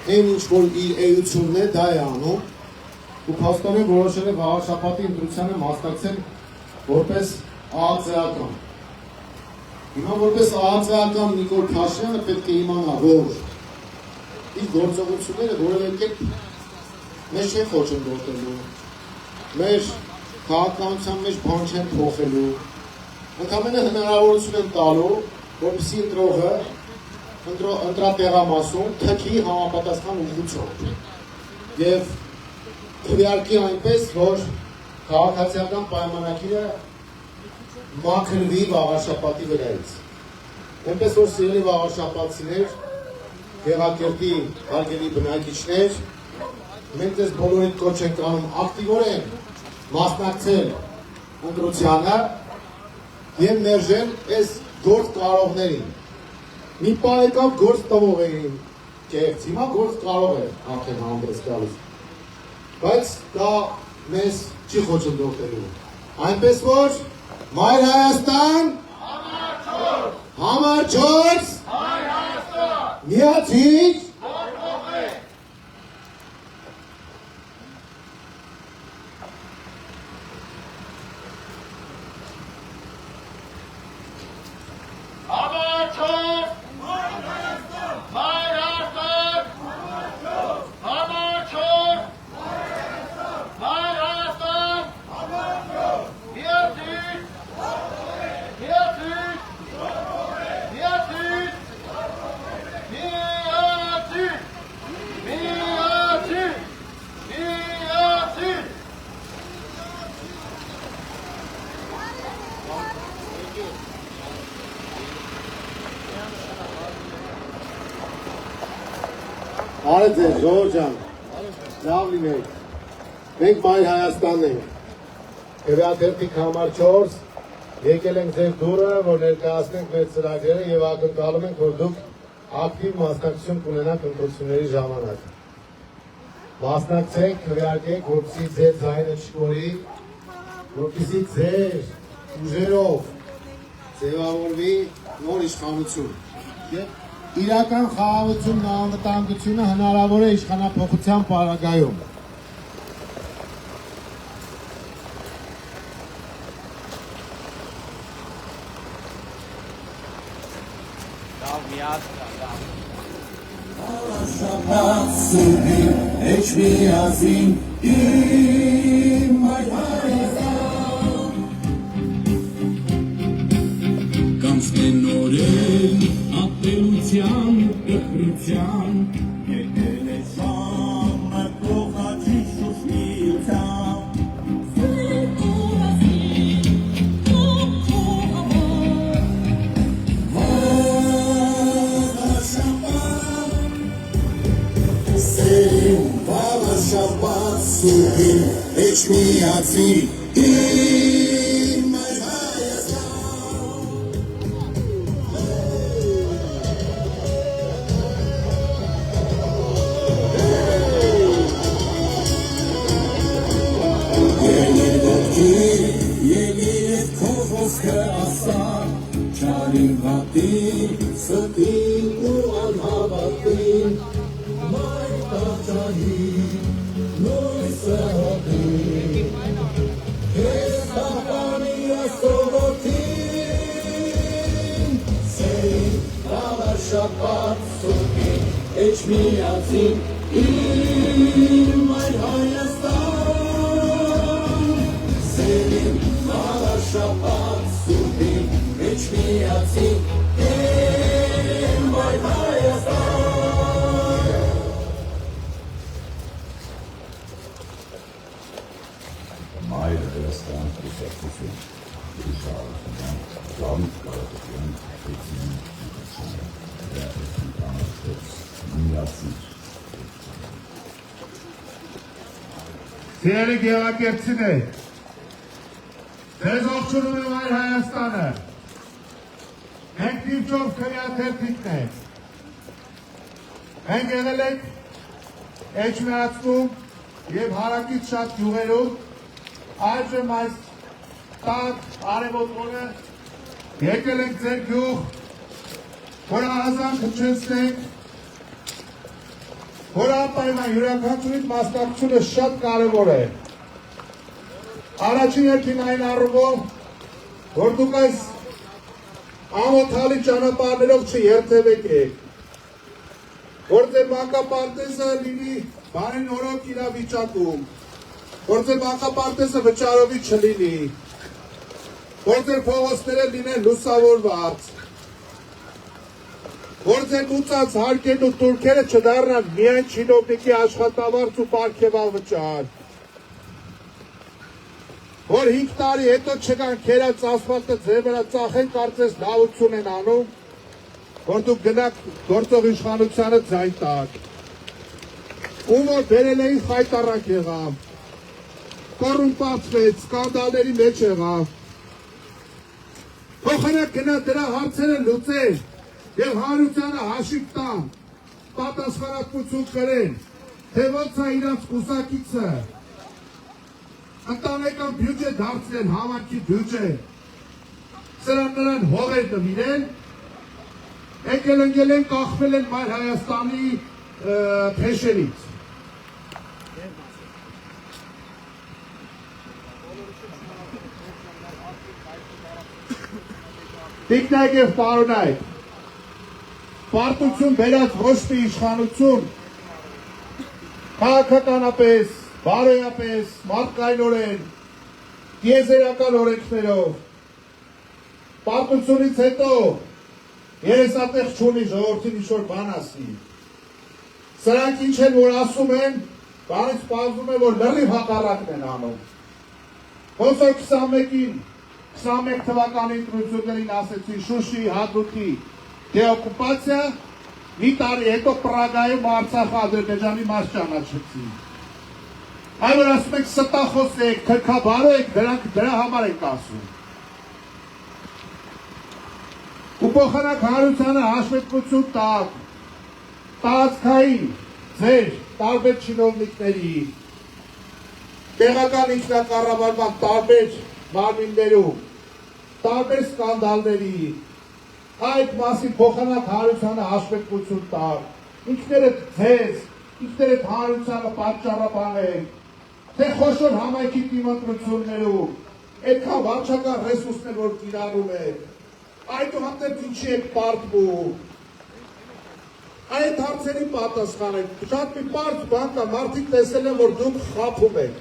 Այն ինչ որ իր էությունն է, դա է անում, ու փաստորեն որոշել է վաղաշաբաթի ընտրությանը մասնակցել որպես ԱԱԾ-ական։ Հիմա որպես ԱԱԾ-ական Նիկոլ Փաշինյանը պետք է իմանա, որ իր գործողությունները որևէ կերպ մեզ չեն խոչընդոտելու, մեր քաղաքականության մեջ բան չեն փոխելու, ընդամենը հնարավորություն են տալու, որպեսզի ընտրողը ընտրատեղամասում թքի համապատասխան ուղղությամբ եւ քվեարկի այնպես, որ քաղաքացիական պայմանագիրը մաքրվի վաղաշաբաթի վրայից։ Այնպես որ սիրելի վաղաշաբաթցիներ, Գեղարքերտի հարգելի բնակիչներ, մենք ձեզ բոլորիդ կոչ ենք անում ակտիվորեն մասնակցել ընտրությանը եւ մերժել այս գործ կարողներին։ Մի պահ եկավ գործ տվող էին կեղծ, հիմա գործ կարող է արդեն հանդես գալիս, բայց դա մեզ չի խոչընդոտելու։ Այնպես որ Մայր Հայաստան, համար 4, միացիր, Արդ է, ժողով ջան, Լավ լինեք։ Մենք Մայր Հայաստանն ենք։ Քվեաթերթիկ համար 4 եկել ենք ձեր դուրը, որ ներկայացնենք մեր ծրագրերը եւ ակնկալում ենք, որ դուք ակտիվ մասնակցություն կունենաք ընտրությունների ժամանակ։ Մասնակցեք, քվեարկեք, որպեսզի ձեր ձայնը չկորի, որպեսզի ձեր ուժերով ձևավորվի նոր իշխանություն։ Իրական խաղաղությունն ու անվտանգությունը հնարավոր է իշխանափոխության պարագայում։ Կանցնեն օրեր ապելության, ըխրության, եկել է ժամը կողաչի շուշմիության։ Սեր կորասին, կողքո ամոր, Սերին վաղաշապատ սուհին, էչ միացի, իմ Մայր Եկիր քո խոսքը ասար, չարին վատին, ստին ու անհավատին, մայր տաճարին, նույսը հոտին, քեզ տապանի ասողոտին, սերին վաղաշապատ սուպին, էչ միացին, իմ Մայր Հայաստան, սերին վաղաշապատ սուպին, էչ միացին, իմ Մայր Հայաստան։ Մայր Հայաստան կուսակցություն, իշխանության, լավիտ կարողություն, եկին, քվեաթերթիկ համար 4 միացիր։ Սիրելի գեղագերբցիներ, ձեզ ողջունում է Մայր Հայաստանը։ Մենք դիվճով քվեաթերթիկն ենք։ Մենք եղել ենք Էջմիածնում եւ հարակից շատ գյուղերում, այժմ այս տակ արևոտ-օրը եկել ենք ձեր գյուղ, որ ազան քչեցնենք, որ անպայման յուրաքանչյուրի մասնակցությունը շատ կարևոր է։ Առաջին հերթին այն առումով, որ դուք այս ամոթալի ճանապարհներով չերթևեկեք, որ ձեր մանկապարտեզը լինի բարենորոք իրավիճակում, որ ձեր մանկապարտեզը վճարովի չլինի, որ ձեր փողոցները լինեն լուսավորված, որ ձեր մուծած հարկերն ու տուրքերը չդառնան միայն չինովնիկի աշխատավարձ ու պարգևավճար, որ 5 տարի հետո չկան քերած ասֆալտը ձեր վրա ծախեն, կարծես լավություն են անում, որ դուք գնաք գործող իշխանությանը ձայն տակ, ում որ բերել էին խայտառակ եղավ, կոռումպացվեց, սկանդալների մեջ եղավ, փոխանակ գնա դրա հարցերը լուծեն եւ հանրությանը հաշիվ տան, պատասխանատվություն կրեն, թե ոնց է իրանց կուսակիցը ընտանեկան բյուջե դարձնել համայնքի բյուջե, սրան նրան հողեր նվիրեն, եկել ընկել են կախվել են Մայր Հայաստանի փեշերից։ Տիկնայք և պարոնայք, պարտություն բերած ոչ մի իշխանություն, քաղաքականապես, բարոյապես, մարդկայնորեն, տիեզերական օրենքներով, պարտությունից հետո երեսատեղ չունի ժողովրդին ինչ-որ բան ասի։ Սրանք ինչ են, որ ասում են, բանից պարզվում է, որ լրիվ հակառակն են անում։ Ոնց որ 21 թվականի ընտրություններին ասեցին Շուշի, Հադրութի դեօկուպացիա, մի տարի հետո Պրագայում Արցախը Ադրբեջանի մաս ճանաչեցին։ Այլ որ ասում եք ստախոս եք, թրքաբար եք, դրանք դրա համար եք ասում։ Ու փոխանակ հանրությանը հաշվետվություն տակ, տարածքային ձեր տարբեր չինովնիկների, տեղական ինքնակառավարման տարբեր մարմիններում, տարբեր սկանդալների, այդ մասին փոխանակ հանրությանը հաշվետվություն տակ, ինքներդ ձեզ, ինքներդ հանրությանը պատճառաբանեք, թե խոշոր համայնքի դիմադրություններում, այդքան վարչական ռեսուրսներ, որ կիրառում եք, այդուհանդերձ ինչի եք պարտվում, այդ հարցերի պատասխանեք, շատ մի պարզ բան կա, մարդիկ տեսել են, որ դուք խաբում եք,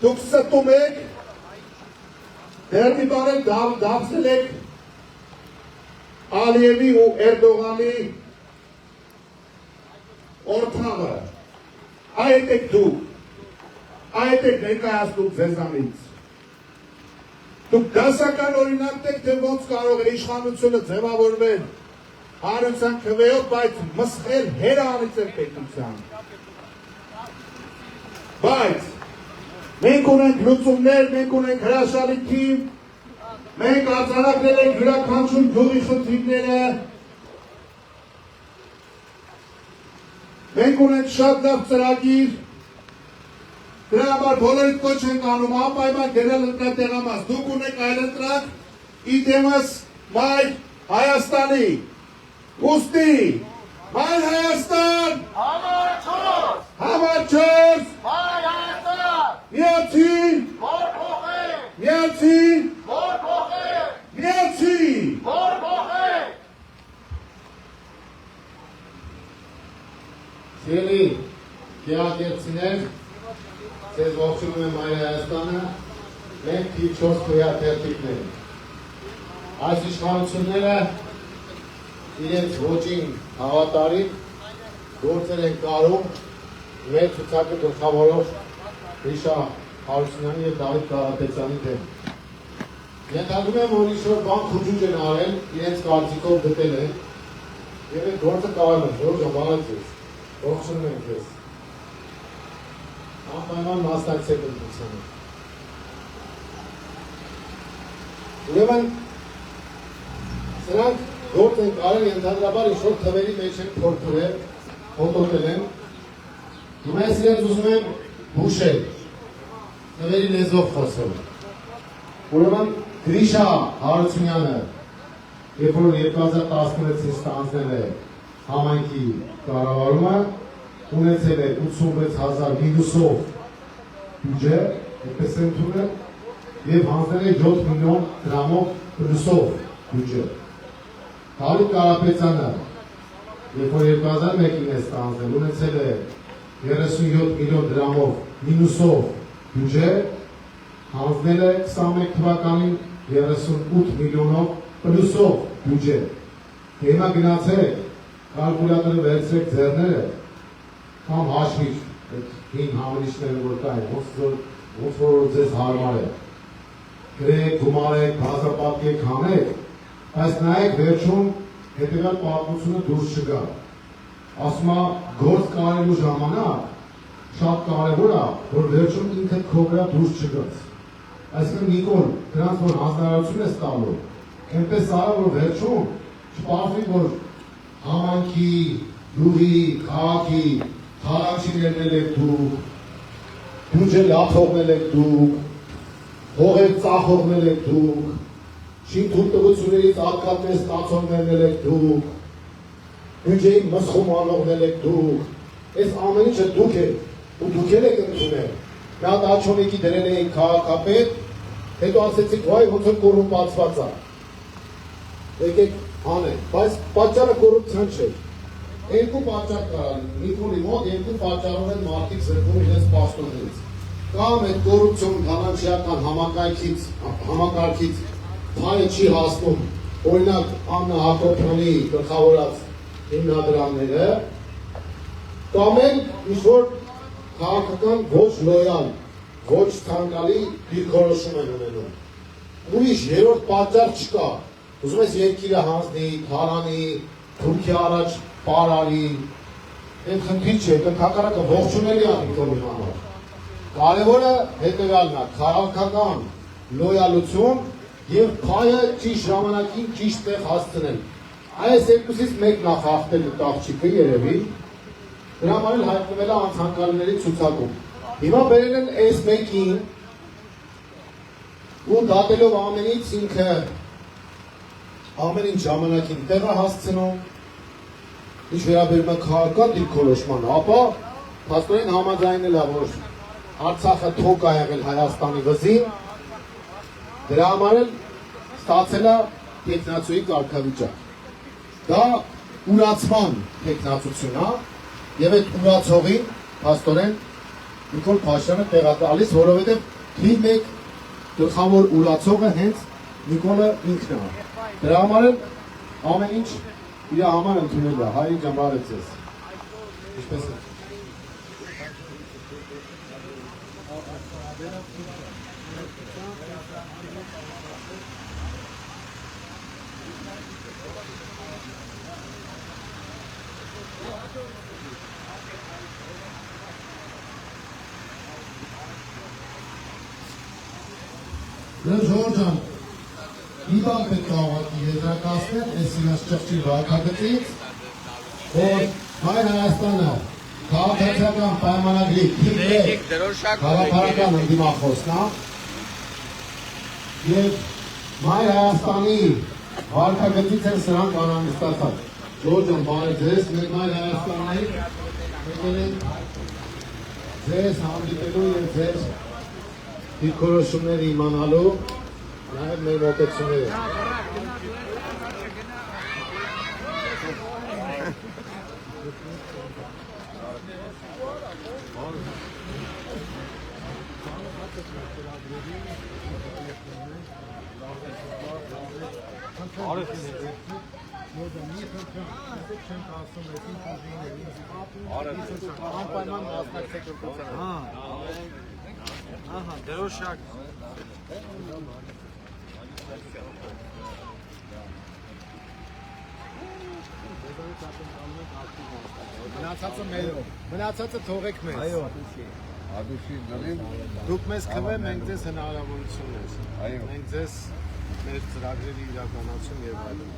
դուք ստում եք, դեռ մի բան եք դարձել եք Ալիևի ու Էրդողանի օրթավը, այդ եք դուք, այդ եք ներկայացնում ձեզանից։ Դուք դասական օրինակ եք, թե ոնց կարող է իշխանությունը ձևավորվել հանրության քվեով, բայց մսխել հերանից է պետության։ Բայց մենք ունենք լուծումներ, մենք ունենք հրաշալի թիմ, մենք արձանագրել ենք յուրաքանչյուր գյուղի խնդիրները, մենք ունենք շատ լավ ծրագիր, դրա համար բոլորիդ կոչ ենք անում, անպայման գնել ընտրատեղամաս, դուք ունեք այլընտրակ, իդեմս մայր Հայաստանի, ուստի, մայր Հայաստան, համար 4, մայր Հայաստան, միացին, որ փոխեք, միացին, որ փոխեք, միացին, որ փոխեք։ Սիրելի գեղագերցիներ, ձեզ ողջունում եմ Մայր Հայաստանը, մենք թիվ 4 քվեաթերթիկներ ենք։ Այս իշխանությունները իրենց ոճին հավատարիմ գործեր են կարում մեր ցուցակը գլխավորող Հրիշա Հարությունյանի և Դավիթ Կարապետյանի դեմ։ Ենթադրում եմ, որ ինչ-որ բան խուճուճ են արել, իրենց կարծիքով գտել են, և այդ գործը կարում են, որ ժամանակ ձեզ, ողջունում ենք ձեզ։ Անպայման մասնակցեք ընտրությանը։ Ուրեմն սրանք գործ են կարել ենթադրաբար ինչ-որ թվերի մեջ են փորփրել, հոտոտել են։ Հիմա ես իրենց ուզում եմ հուշել, թվերի լեզվով խոսել։ Ուրեմն Հրիշա Հարությունյանը, երբ որ 2016-ին ստանձնել է համայնքի կառավարումը, ունեցել է 86,000 մինուսով բյուջե, այդպես են ընդունել, և հանձնել է 7 միլիոն դրամով պլյուսով բյուջե։ Դավիթ Կարապետյանը, երբ որ 2001-ին է ստանձնել, ունեցել է 37 միլիոն դրամով մինուսով բյուջե, հանձնել է 21 թվականին 38 միլիոնով պլյուսով բյուջե։ Հիմա գնացեք, կալկուլյատորը վերցրեք ձեռները, կամ հաշվիչ, այդ հին համերիչները որ կային, ոնց որ ձեզ հարմար է։ Գրեք, գումարեք, բազապատկեք, հանեք, բայց նայեք վերջում հետևյալ պատմությունը դուրս չգա։ Ասում է, գործ կարելու ժամանակ շատ կարևոր է, որ վերջում ինքդ քո վրա դուրս չգաս։ Այսինքն Նիկոլ, դրանց որ հանձնարարություն ես տալու, այնպես արա, որ վերջում չպարզվի, որ համայնքի, գյուղի, քաղաքի թարանչիներն եք դուք, բյուջե լավ թողնել եք դուք, հողեր ծախողնել եք դուք, շինթույլտվություններից արկատներ ստացողներն եք դուք, բյուջեի մսխում անողնել եք դուք, այս ամեն ինչը դուք եք, ու դուք եք ընդունել։ Մի հատ աչոնիկի դրել էինք քաղաքապետ, հետո ասեցիք, վայ, ոնց որ կոռումպացված է։ Եկեք անենք, բայց պատճառը կոռուպցիան չէ։ Երկու պատճառ կա, Նիկոլի մոտ երկու պատճառով են մարդիկ զրկվում իրենց պաշտոններից։ Կամ այդ կոռուպցիոն կանանչիական համակարգից փայը չի հասնում, օրինակ Աննա Հակոբյանի գլխավորած հիմնադրամները, կամ էլ ինչ-որ քաղաքական ոչ լոյալ, ոչ ցանկալի դիրքորոշում են ունենում։ Ուրիշ երրորդ պատճառ չկա։ Ուզում ես երկիրը հանձնի, թարանի, Թուրքիա առաջ պարարի, այդ խնդիր չէ, այդ հակառակը ողջունելի է Նիկոլի համար։ Կարևորը հետևյալն է, քաղաքական լոյալություն եւ փայը ճիշտ ժամանակին ճիշտ տեղ հասցնել։ Այս երկուսից մեկն է խախտել տաղճիկը երևի, դրա համար էլ հայտնվել է անցանկալների ցուցակում։ Հիմա բերել են այս մեկին ու դատելով ամենից ինքը ամեն ինչ ժամանակին տեղ է հասցնում, ինչ վերաբերում է քաղաքական դիրքորոշմանը, ապա փաստորեն համաձայնել է, որ Արցախը թոք է եղել Հայաստանի վզին, դրա համար էլ ստացել է տեխնացուի կարգավիճակ։ Դա ուրացման տեխնացություն է, եւ այդ ուրացողին փաստորեն Նիկոլ Փաշյանը տեղ է տալիս, որովհետեւ թիվ 1 գլխավոր ուրացողը հենց Նիկոլը ինքն է։ Դրա համար էլ ամեն ինչ իր համար ընդունել է, հայրիկ ջամբարեց ես։ Ինչպես է։ Ժորժան, մի բան պետք է ուղղակի եզրակացնել, այս իրաց ճղճի վարքագծից, որ Հայր Հայաստանը քաղաքացիական պայմանագրի թիվ 1 գաղափարական ընդդիմախոսն է եւ Հայր Հայաստանի վարքագծից են սրանք անհանգստացած։ Ժորժան, բարև ձեզ, մենք Հայր Հայաստանից եկել ենք ձեզ հանդիպելու եւ ձեզ դիրքորոշումները իմանալու, նաև մեր մոտեցումները։ Ահա, դրոշակ։ Մնացածը թողեք մեզ։ Այո, Ադուշի, դուք մեզ քվե, մենք ձեզ հնարավորություններ։ Այո։ Մենք ձեզ մեր ծրագրերի իրականացում եւ այլն։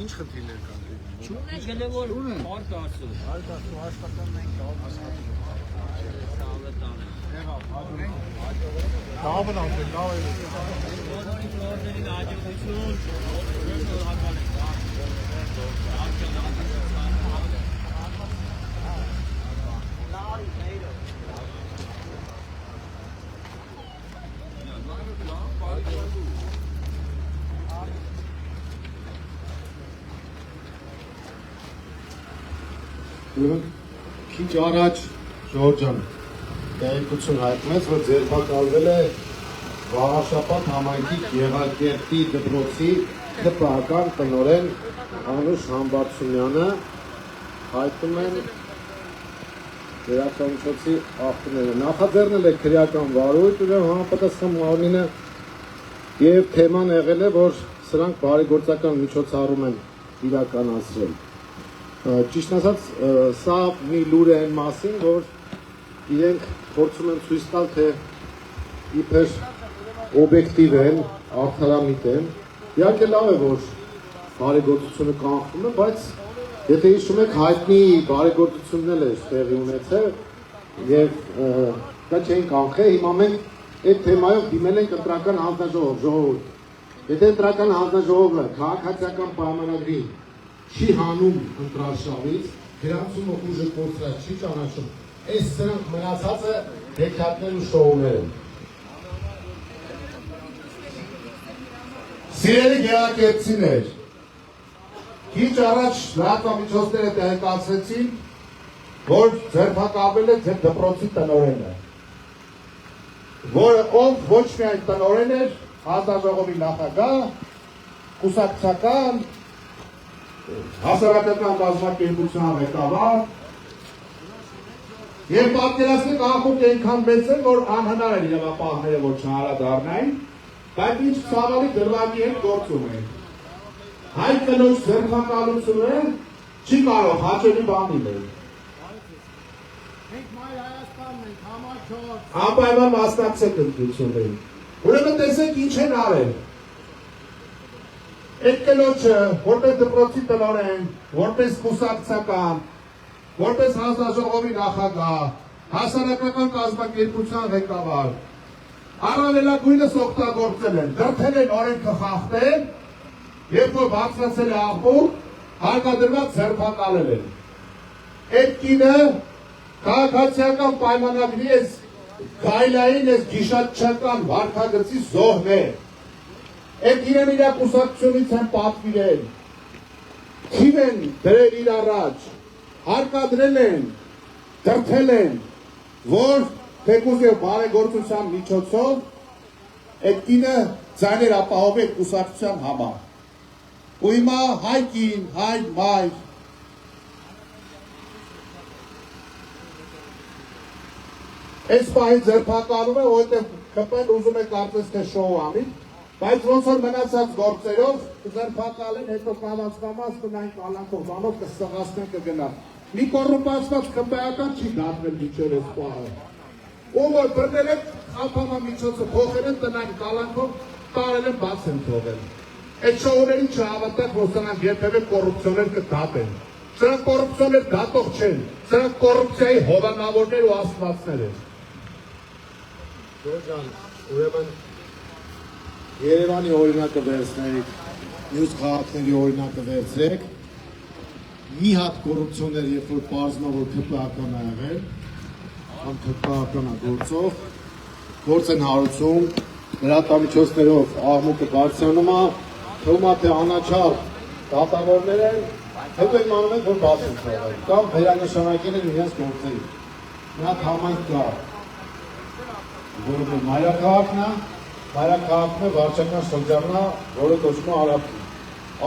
Ինչ խնդիրներ կան։ Չունեն գլեվոր մարդ ասում։ Մարդ ասում, աշխատանք մենք լավ աշխատում։ Դավն ամեն լավ է։ Բոլորի ֆլորներին աջակցություն, Քիչ առաջ Ժորժան տեղեկություն հայտնեց, որ ձերբակալվել է Վաղաշապատ համայնքի Գեղարքերտի դպրոցի ԿՊԱ-ական տնօրեն Անուշ Համբարձումյանը, հայտնում են լրատվամիջոցի աղբյուրները։ Նախաձեռնել է քրեական վարույթ, ուրեմն համապատասխան մարմինը եւ թեման եղել է, որ սրանք բարեգործական միջոցառում են իրականացրել։ Ճիշտ ասած, սա մի լուր է այն մասին, որ իրենք փորձում են ցույց տալ, թե իբր օբյեկտիվ են, արդարամիտ են։ Իհարկե լավ է, որ բարեգործությունը կանխվում է, բայց եթե հիշում եք, հայտնի բարեգործություններ էր տեղի ունեցել եւ դա չէին կանխել, հիմա մենք այդ թեմայով դիմել ենք ընտրական հանձնաժողով։ Եթե ընտրական հանձնաժողովը քաղաքացիական պայմանագրի չի հանում ընտրարշավից, գրանցումը ուժը կորցրած չի ճանաչում։ Այս սրանք մնացածը հեքիաթներ ու շոուներ են։ Սիրելի գեղարքերտցիներ, քիչ առաջ լրատվամիջոցները տեղեկացրեցին, որ ձերբակալվել է ձեր դպրոցի տնօրենը, որը ով ոչ միայն տնօրեն էր, հանձնաժողովի նախագահ, կուսակցական, հասարակական կազմակերպության ղեկավար, եւ պատկերացնեք աղբուկ այնքան մեծ է, որ անհնար է իրավապահները որ չհարադառնային, բայց ինչ ցավալի դրվագի հետ գործում են։ Հայ կնոջ ձերբակալությունը չի կարող հաճելի բան լինել։ Մենք Մայր Հայաստան Անպայման մասնակցեք ընտրություններին։ Ուրեմն տեսեք ինչ են արել։ Այդ կնոջը, որպես դպրոցի տնօրեն, որպես կուսակցական, որպես հանձնաժողովի նախագահ, հասարակական կազմակերպության ղեկավար, առավելագույնս օգտագործել են, դրդել են օրենքը խախտել, երբ որ բարձրացել է աղբուր, հարկադրված ձերբակալել են։ Այդ կինը քաղաքացիական պայմանագրի այս գայլային այս գիշատչական վարքագծի զոհն է։ Այդ իրեն իր կուսակցությունից են պատվիրել, թիվ են դրել իր առաջ, հարկադրել են, դրդել են, որ թեկուզ և բարեգործության միջոցով այդ կինը ձայներ ապահովի այդ կուսակցության համար։ Ու հիմա հայ կին, հայ մայր, այս պահի ձերբակալում է, որտեղ ԿՊ-ն ուզում է կարծես թե շոու անի, բայց ոնց որ մնացած գործերով ձերբակալեն, հետո կամաց կնային կալանքով բանով կսղացնեն կգնա։ Մի կոռումպացված ԿՊ-ական չի դատվել մինչև այս պահը։ Ով որ բռնել են խափանամիջոցը փոխել են տնային կալանքով, տարել են բաց են թողել։ Այդ շոուներին չհավատակ, որ սրանք երբևէ կոռուպցիոներ կդատեն։ Սրանք կոռուպցիոներ դատող չեն, սրանք կոռուպցիայի հովանավորներ ու աստվածներ են։ Ջան, ուրեմն Երևանի օրինակը վերցնեք, մյուս քաղաքների օրինակը վերցրեք, մի հատ կոռուպցիոներ, երբ որ պարզվում է, որ ԿՊ-ական է եղել, կամ ԿՊ-ական է գործող, գործ են հարուցում, լրատվամիջոցներով աղմուկը բարձրանում է, թվում է թե անաչառ դատավորներ են, հետո իմանում են, որ բաց են թողել, կամ վերանշանակել են իրենց գործերի։ Մի հատ համայնք կա, որը մայրաքաղաքն է, վարչական շրջանն է, որը կոչվում է Արաբկին։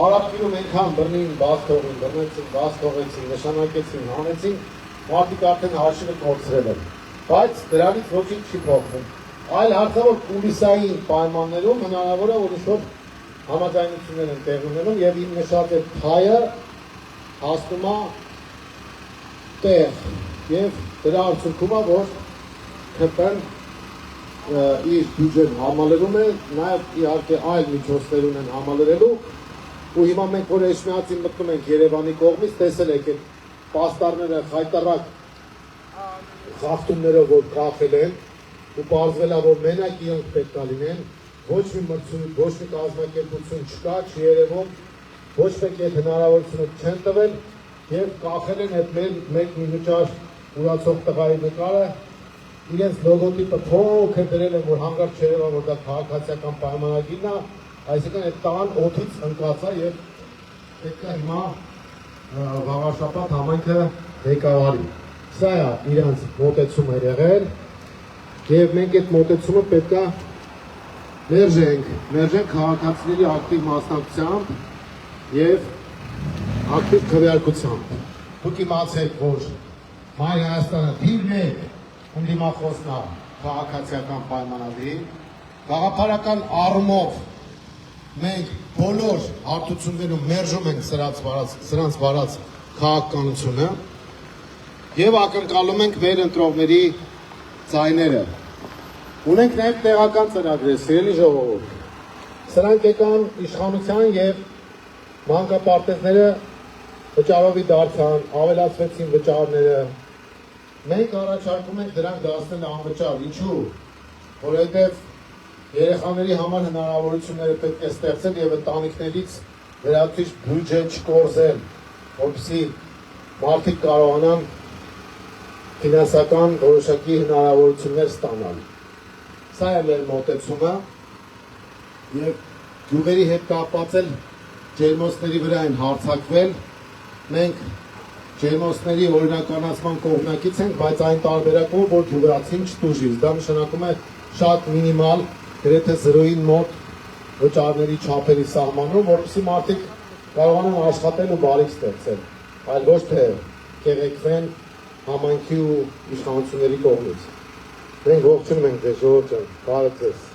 Արաբկինում այնքան բռնին, բաց թողին, բռնեցին, բաց թողեցին, նշանակեցին, հանեցին, մարդիկ արդեն հաշիվը կորցրել են։ Բայց դրանից ոչինչ չի փոխվում։ Այլ հարցը որ կուլիսային պայմաններում հնարավոր է որ ինչ-որ համաձայնություններ են տեղի ունենում եւ իմ նշած այդ թայը հասնում է տեղ եւ դրա արդյունքում է որ ԿՊ-ն իր բյուջեն համալրում է, նաև իհարկե այլ միջոցներ ունեն համալրելու ու հիմա մենք որ էջմիածին մտնում ենք Երևանի կողմից, տեսել եք այդ պաստառները խայտառակ խախտումներով որ կախել են ու պարզվել է որ մենակ իրենք պետք է լինեն, ոչ մի մրցույթ, ոչ մի կազմակերպություն չկա, չի երևում, ոչ մեկ այդ հնարավորությունը չեն տվել եւ կախել են այդ մեկ միլիոն ուրացող տղայի նկարը իրենց լոգոտիպը փոքր դրել են, որ հանգարց չերևա, որ դա քաղաքացիական պայմանագիրն է, այսինքն այդ տան օդից ընկած է եւ պետք է հիմա վաղաշաբաթ համայնքը ղեկավարի։ Սա է իրանց մոտեցումը եղել եւ մենք այդ մոտեցումը պետք է մերժենք քաղաքացիների ակտիվ մասնակցությամբ եւ ակտիվ քվեարկությամբ։ Դուք իմացեք, որ Մայր Հայաստանը թիվ 1 ընդդիմախոսն է քաղաքացիական պայմանագրի, գաղափարական առումով մենք բոլոր հարթություններում մերժում ենք սրանց վարած քաղաքականությունը եւ ակնկալում ենք մեր ընտրողների ձայները։ Ունենք նաեւ տեղական ծրագրեր, սիրելի ժողովուրդ։ Սրանք եկան իշխանության եւ մանկապարտեզները վճարովի դարձան, ավելացվեցին վճարները։ Մենք առաջարկում ենք դրանք դարձնել անվճար, ինչու՞, որովհետև երեխաների համար հնարավորությունները պետք է ստեղծել եւ ընտանիքներից լրացուցիչ բյուջե չկորզել, որպեսզի մարդիկ կարողանան ֆինանսական որոշակի հնարավորություններ ստանալ։ Սա է մեր մոտեցումը եւ գյուղերի հետ կապված էլ ջերմոցների վրա են հարձակվել։ Մենք ջերմոցների օրինականացման կողմնակից ենք, բայց այն տարբերակով, որ գյուղացին չտուժի։ Դա նշանակում է շատ մինիմալ, գրեթե 0-ին մոտ վճարների չափերի սահմանում, որպեսզի մարդիկ կարողանան աշխատել ու բարիք ստեղծել, այլ ոչ թե կեղեքվեն համայնքի ու իշխանությունների կողմից։ Մենք ողջունում ենք ձեզ, ժողովուրդ ջան, բարև ձեզ։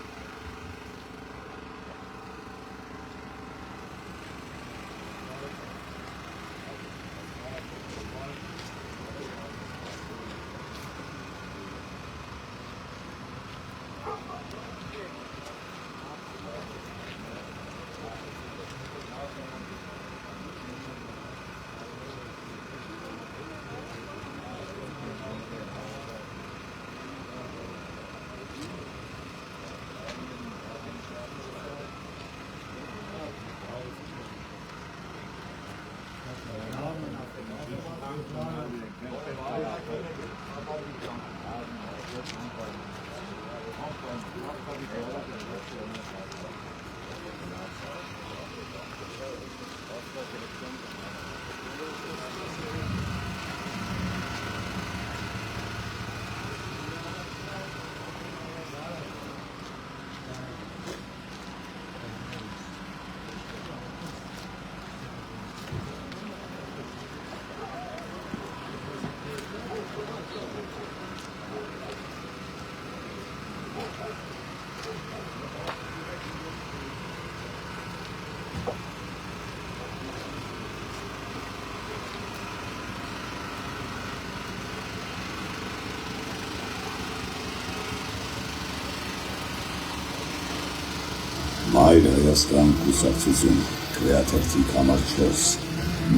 Մայր Հայաստան կուսակցություն, քվեաթերթիկ համար 4,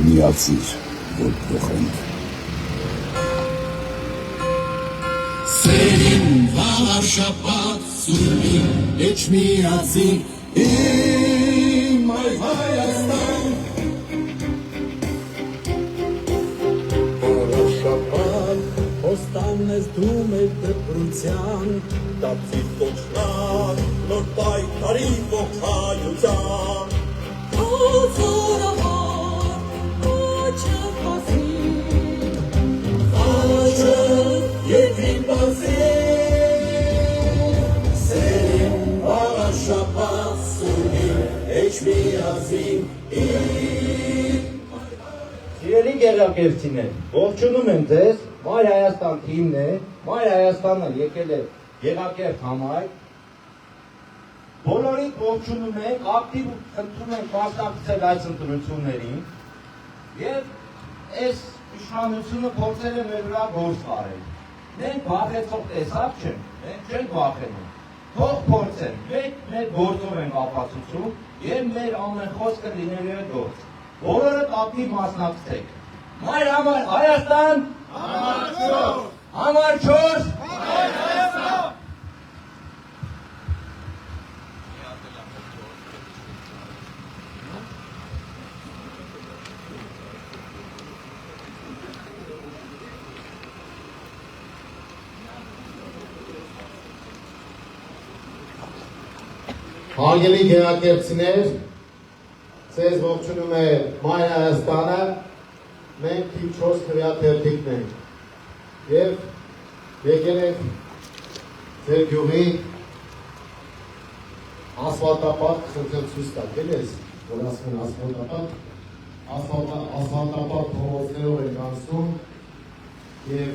միացիր, որ փոխենք։ Սերին վաղար շապատ սուրմին էջ միացի իմ այ Հայաստան Վաղար շապատ հոստանն ես դու մեր դպրության Տապվի կոչնան նոր պայքարի ողջայության Հոզորահար կոչը պասին Խաչը երկրին պասին Սերին վաղար շապատ սուրմին էջ միացին Սիրելի գեղագերցիներ, ողջունում եմ ձեզ, Մայր Հայաստան թիմն է, Մայր Հայաստանը եկել է գեղագերտ համայնք, բոլորիդ ողջունում ենք, ակտիվ խնդրում ենք մասնակցել այս ընտրություններին և այս իշխանությունը փորձել է մեր վրա գործ արել։ Մենք վախեցող տեսակ չենք, մենք չենք վախենում, թող փորձեն, մենք մեր գործով ենք ապացուցում և մեր ամեն խոսքը լինելու է գործ։ Բոլորդ ակտիվ մասնակցեք։ Մայր Հայաստան, համար 4, Մայր Հայաստան։ Հարգելի գեղագերցիներ, ձեզ ողջունում է Մայր Հայաստանը, մենք թիվ 4 քվեաթերթիկն ենք և եկել ենք ձեր գյուղի ասֆալտապատ խնդրեմ ցույց տալ, գիտես, որ ասում են ասֆալտապատ փողոցներով ենք անցնում և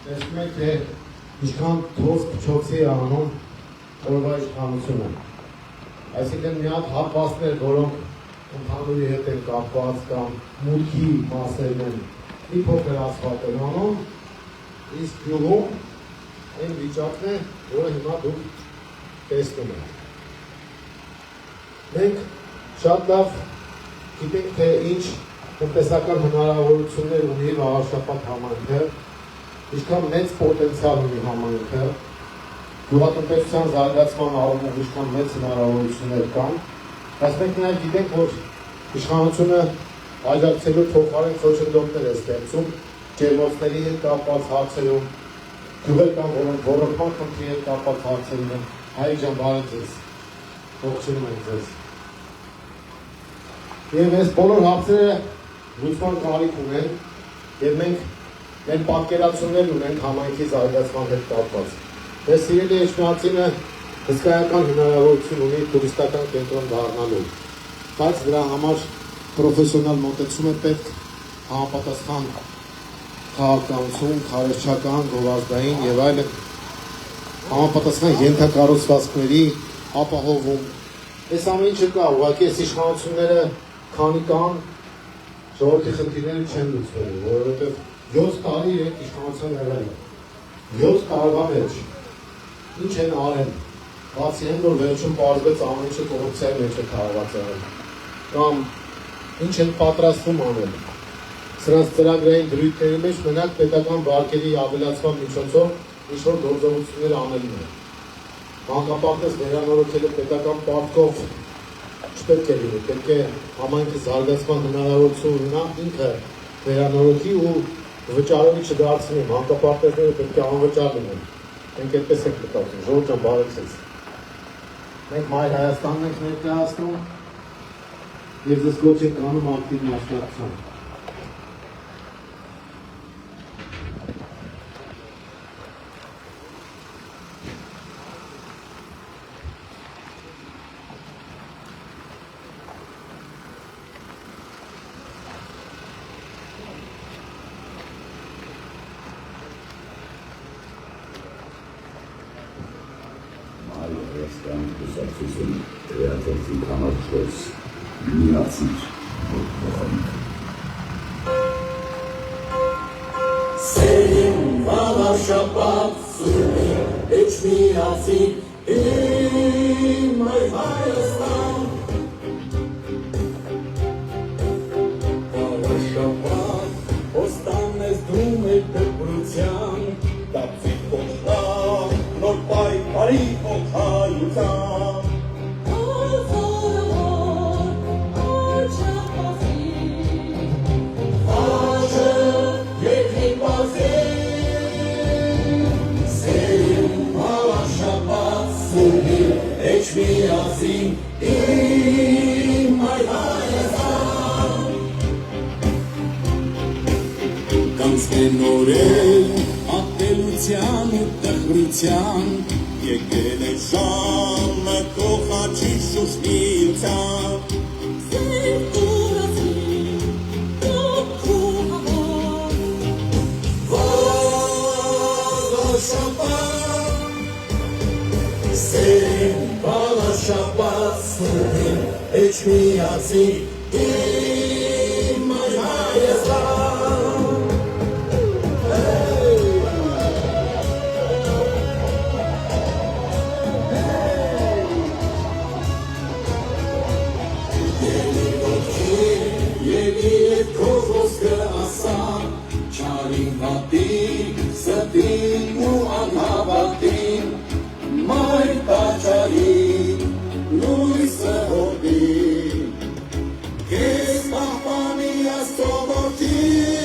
տեսնում եք, թե ինչքան թոզ փչոցի է անում օրվա իշխանությունը։ Այսինքն մի հատ հատվածներ, որոնք ընդհանուրի հետ են կապված կամ մուտքի մասերն են, մի փոքր ասֆալտ են անում, իսկ գյուղում այն վիճակն է, որը հիմա դուք տեսնում եք։ Մենք շատ լավ գիտենք, թե ինչ տնտեսական հնարավորություններ ունի վաղարշապատ համայնքը, ինչքան մեծ պոտենցիալ ունի համայնքը, գյուղատնտեսության զարգացման առումով ինչքան մեծ հնարավորություններ կան, բայց մենք նաև գիտենք, որ իշխանությունը աջակցելու փոխարեն խոչընդոտներ է ստեղծում ջերմոցների հետ կապված հարցերում, գյուղեր կան, որոնք ոռոգման խնդրի հետ կապված հարցերում են։ Հայկ ջան, բարև ձեզ, ողջունում ենք ձեզ։ Եվ այս բոլոր հարցերը լուծման կարիք ունեն, և մենք մեր պատկերացումներն ունենք համայնքի զարգացման հետ կապված։ Ես սիրելի էջմիածինը հսկայական հնարավորություն ունի տուրիստական կենտրոն դառնալու, բայց դրա համար պրոֆեսիոնալ մոտեցում է պետք, համապատասխան քաղաքականություն, քարոզչական, գովազդային և այլն համապատասխան ենթակառուցվածքների ապահովում։ Այս ամեն ինչը կա, ուղղակի այս իշխանությունները քանի կան, ժողովրդի խնդիրները չեն լուծվելու, որովհետև 7 տարի իրենք իշխանության եղել են։ 7 տարվա մեջ ինչ են արել, բացի այն, որ վերջում պարզվեց ամեն ինչը կոռուպցիայի մեջ է քաղված եղել, կամ ինչ են պատրաստվում անել։ Սրանց ծրագրային դրույթների մեջ մենակ պետական վարկերի ավելացման միջոցով ինչ-որ գործողություններ անելն է։ Մանկապարտեզ վերանորոգելը պետական պարտքով չպետք է լինի, պետք է համայնքի զարգացման հնարավորություն ունենա ինքը վերանորոգի ու վճարովի չդարձնի, մանկապարտեզները պետք է անվճար լինեն։ Մենք այդպես ենք մտածում, Ժողովուրդ ջան, բարեցեք։ Մենք Մայր Հայաստանն ենք ներկայացնում եւ ձեզ կոչ ենք անում ակտիվ մասնակցության։ Հայաստան կուսակցություն քրեատիվ համարժոս միացիր որ փոխանք Սերին վաղաշապատ սուրի էջ միացիր իմ այ Հայաստան Վաղաշապատ ոստան ես դում է դպրության դապցի փոխնա նոր պայքարի օքայության Միացին իմ այ Հայաստան Կանցնեն օրեր ատելության ու տխրության եկել է ժամը քո խաչի շուշտիության Սեր կուրացին քո համար Վաղաշապատ Սերին Վաղաշապատ սուրին էջ միացին իմ այ Հայաստան Ելի ոտքի ելի էդ քո խոսքը ասա չարին վատին ստին ու անհավատին Մայր տաճարին, լույսը հորդին, կեզ պահպանի աստողորդին,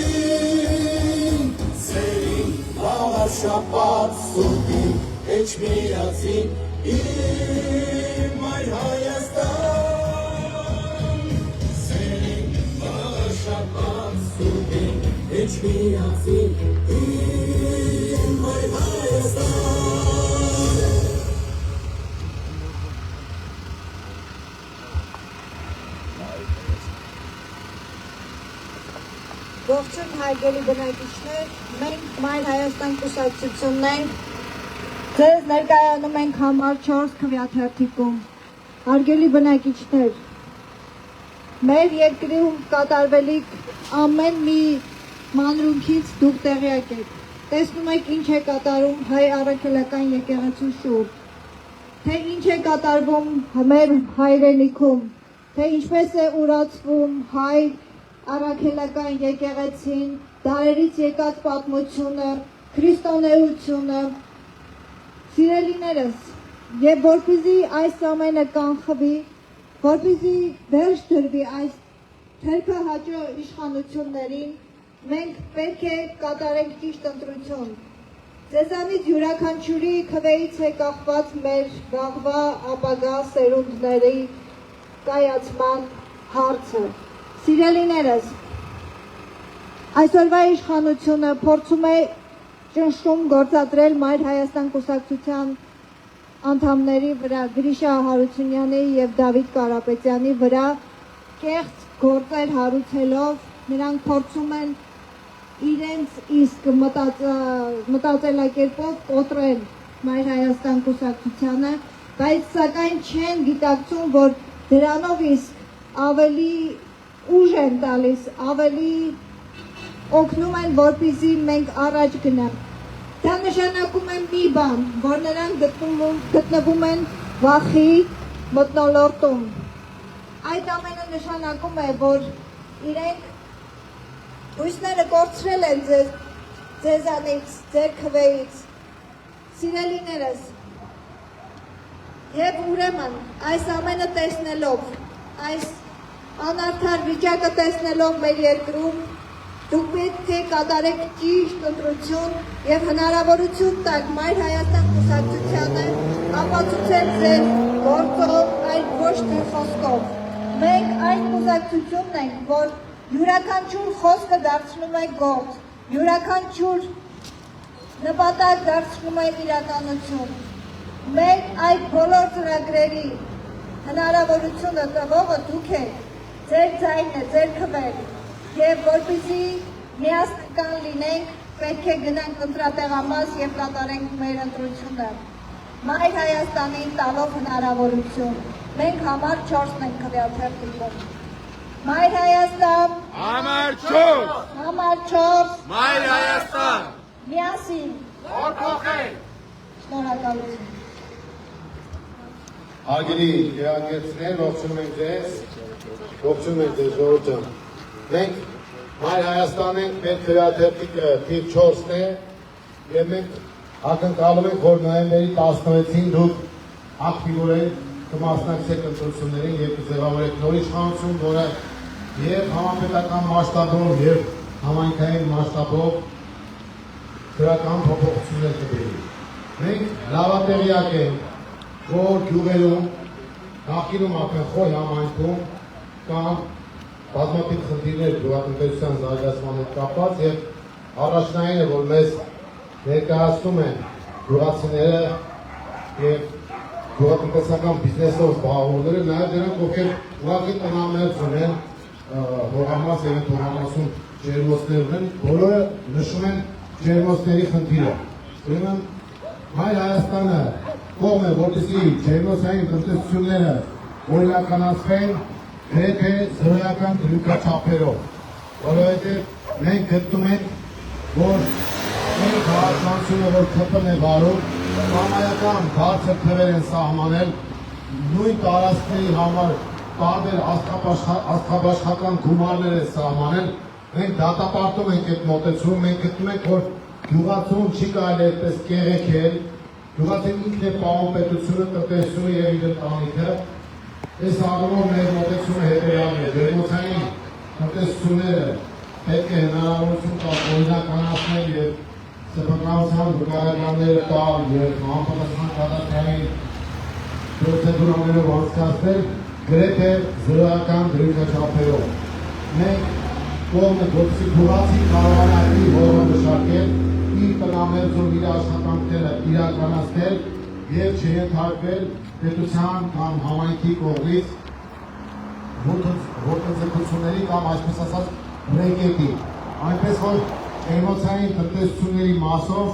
սերին վաղաշապատ սուրդին, էջ միացին, իմ այ Հայաստան, սերին վաղաշապատ սուրդին, էջ միացին, իմ այ Հայաստան, Ողջույն հարգելի բնակիչներ, մենք Մայր Հայաստան կուսակցությունն ենք, ձեզ ներկայանում ենք համար 4 քվեաթերթիկում։ Հարգելի բնակիչներ, մեր երկրում կատարվելիք ամեն մի մանրունքից դուք տեղյակ եք։ Տեսնում եք ինչ է կատարում հայ առաքելական եկեղեցու շուրջ, թե ինչ է կատարվում մեր հայրենիքում, թե ինչպես է ուրացվում հայ առաքելական եկեղեցին, դարերից եկած պատմությունը, քրիստոնեությունը, սիրելիներս, եւ որպեսզի այս ամենը կանխվի, որպեսզի վերջ դրվի այս թերքահաճո իշխանություններին, մենք պետք է կատարենք ճիշտ ընտրություն։ Ձեզանից յուրաքանչյուրի քվեից է կախված մեր վաղվա ապագա սերունդների կայացման հարցը։ Սիրելիներս, այսօրվա իշխանությունը փորձում է ճնշում գործադրել Մայր Հայաստան կուսակցության անդամների վրա, Գրիշա Հարությունյանի եւ Դավիթ Կարապետյանի վրա կեղծ գործեր հարուցելով, նրանք փորձում են իրենց իսկ մտածելակերպով կոտրել Մայր Հայաստան կուսակցությանը, բայց սակայն չեն գիտակցում, որ դրանով իսկ ավելի ուժ են տալիս, ավելի օգնում են, որպեսզի մենք առաջ գնանք։ Դա նշանակում է մի բան, որ նրանք գտնվում են վախի մթնոլորտում։ Այդ ամենը նշանակում է, որ իրենք հույսները կորցրել են ձեզանից, ձեր քվեից։ Սիրելիներս, եւ ուրեմն այս ամենը տեսնելով, այս անարդար վիճակը տեսնելով մեր երկրում, Դուք պետք է կատարեք ճիշտ ընտրություն եւ հնարավորություն տաք Մայր Հայաստան կուսակցությանը ապացուցել ձեր գործով, այլ ոչ թե խոսքով։ Մենք այն կուսակցությունն ենք, որ յուրաքանչյուր խոսքը դարձնում է գործ, յուրաքանչյուր նպատակ դարձնում է իրականություն։ Մենք այդ բոլոր ծրագրերի հնարավորությունը տվողը դուք եք, ձեր ձայնը, ձեր քվեր, եւ որպեսզի միասնական լինենք, պետք է գնանք ընտրատեղամաս եւ կատարենք մեր ընտրությունը։ Մայր Հայաստանին տալով հնարավորություն, մենք համար 4-ն ենք քվեաթերթիկում։ Մայր Հայաստան, Համար 4, համար 4, Մայր Հայաստան, միասին, որ փոխենք։ Շնորհակալություն։ Հարգելի գերագերցներ, ողջունում ենք ձեզ, ժողովուրդ ջան։ Մենք Մայր Հայաստանին մեր քվեաթերթիկը թիվ 4-ն է եւ մենք ակնկալում ենք, որ նոյեմբերի 16-ին դուք ակտիվորեն կմասնակցեք ընտրություններին եւ կձևավորեք նոր իշխանություն, որը եւ համապետական մասշտաբով եւ համայնքային մասշտաբով դրական փոփոխություններ կբերի։ Մենք լավատեղյակ ենք, որ գյուղերում, նախկինում ապենխոյ համայնքում կան բազմաթիվ խնդիրներ գյուղատնտեսության զարգացման հետ կապված եւ առաջնային է, որ մեզ ներկայացնում են գյուղացիները եւ գյուղատնտեսական բիզնեսով զբաղվողները, նաեւ դրանք, ովքեր ուղղակի տնամերձ ունեն, հողամաս եւ հողամասում ջերմոցներ ունեն, բոլորը նշում են ջերմոցների խնդիրը։ Ուրեմն Մայր Հայաստանը կողմ է, որպեսզի ջերմոցային տնտեսությունները օրինականացվեն գրեթե զրոյական դրույքաչափերով, որովհետև մենք գտնում ենք, որ մեր քաղաքականությունը, որ ՔՊ-ն է վարում, կամայական բարձր թվեր են սահմանել, նույն տարածքների համար տարբեր աստղաբաշխական գումարներ է սահմանել, մենք դատապարտում ենք այդ մոտեցումը, մենք գտնում ենք, որ գյուղացուն չի կարելի այդպես կեղեքել, գյուղացին ինքն է պահում պետությունը, տնտեսությունը եւ իր ընտանիքը։ Այս առումով մեր մոտեցումը հետեւյալն է, ջերմոցային տնտեսությունները պետք է հնարավորություն տալ օրինականացնել եւ սեփականության վկայականները տալ եւ համապատասխան կադաստրային պրոցեդուրաներով անցկացնել գրեթե զրոյական դրույքաչափերով։ Մենք կողմը գործի գյուղացի կարողանա իր հողը մշակել, իր տնամերձով իր աշխատանքները իրականացնել եւ չենթարկվել պետության կամ համայնքի կողմից ոտնձգությունների կամ այսպես ասած ռեկետի։ Այնպես որ ջերմոցային տնտեսությունների մասով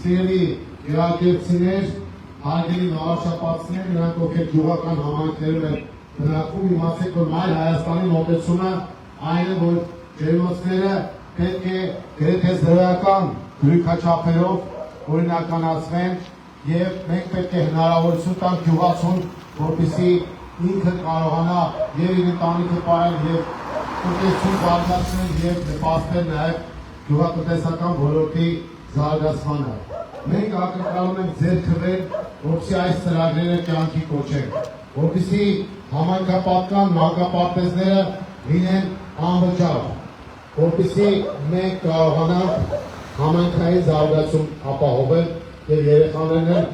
սիրելի գերագերցիներ, հարգելի նահարշապատցիներ, նրանք ովքեր գյուղական համայնքներում են բնակվում, իմացեք, որ Մայր Հայաստանի մոտեցումը այն է, որ ջերմոցները պետք է գրեթե զրոյական դրույքաչափերով օրինականացվեն եւ մենք պետք է հնարավորություն տանք գյուղացուն, որպեսզի ինքը կարողանա եւ իր ընտանիքը պահել եւ տնտեսություն զարգացնել եւ նպաստել նաեւ գյուղատնտեսական ոլորտի զարգացմանը։ Մենք ակնկալում ենք ձեր քվեր, որպեսզի այս ծրագրերը կյանքի կոչենք, որպեսզի համայնքապատական մանկապարտեզները լինեն անվճար, որպեսզի մենք կարողանանք համայնքային զարգացում ապահովել եւ երեխաներն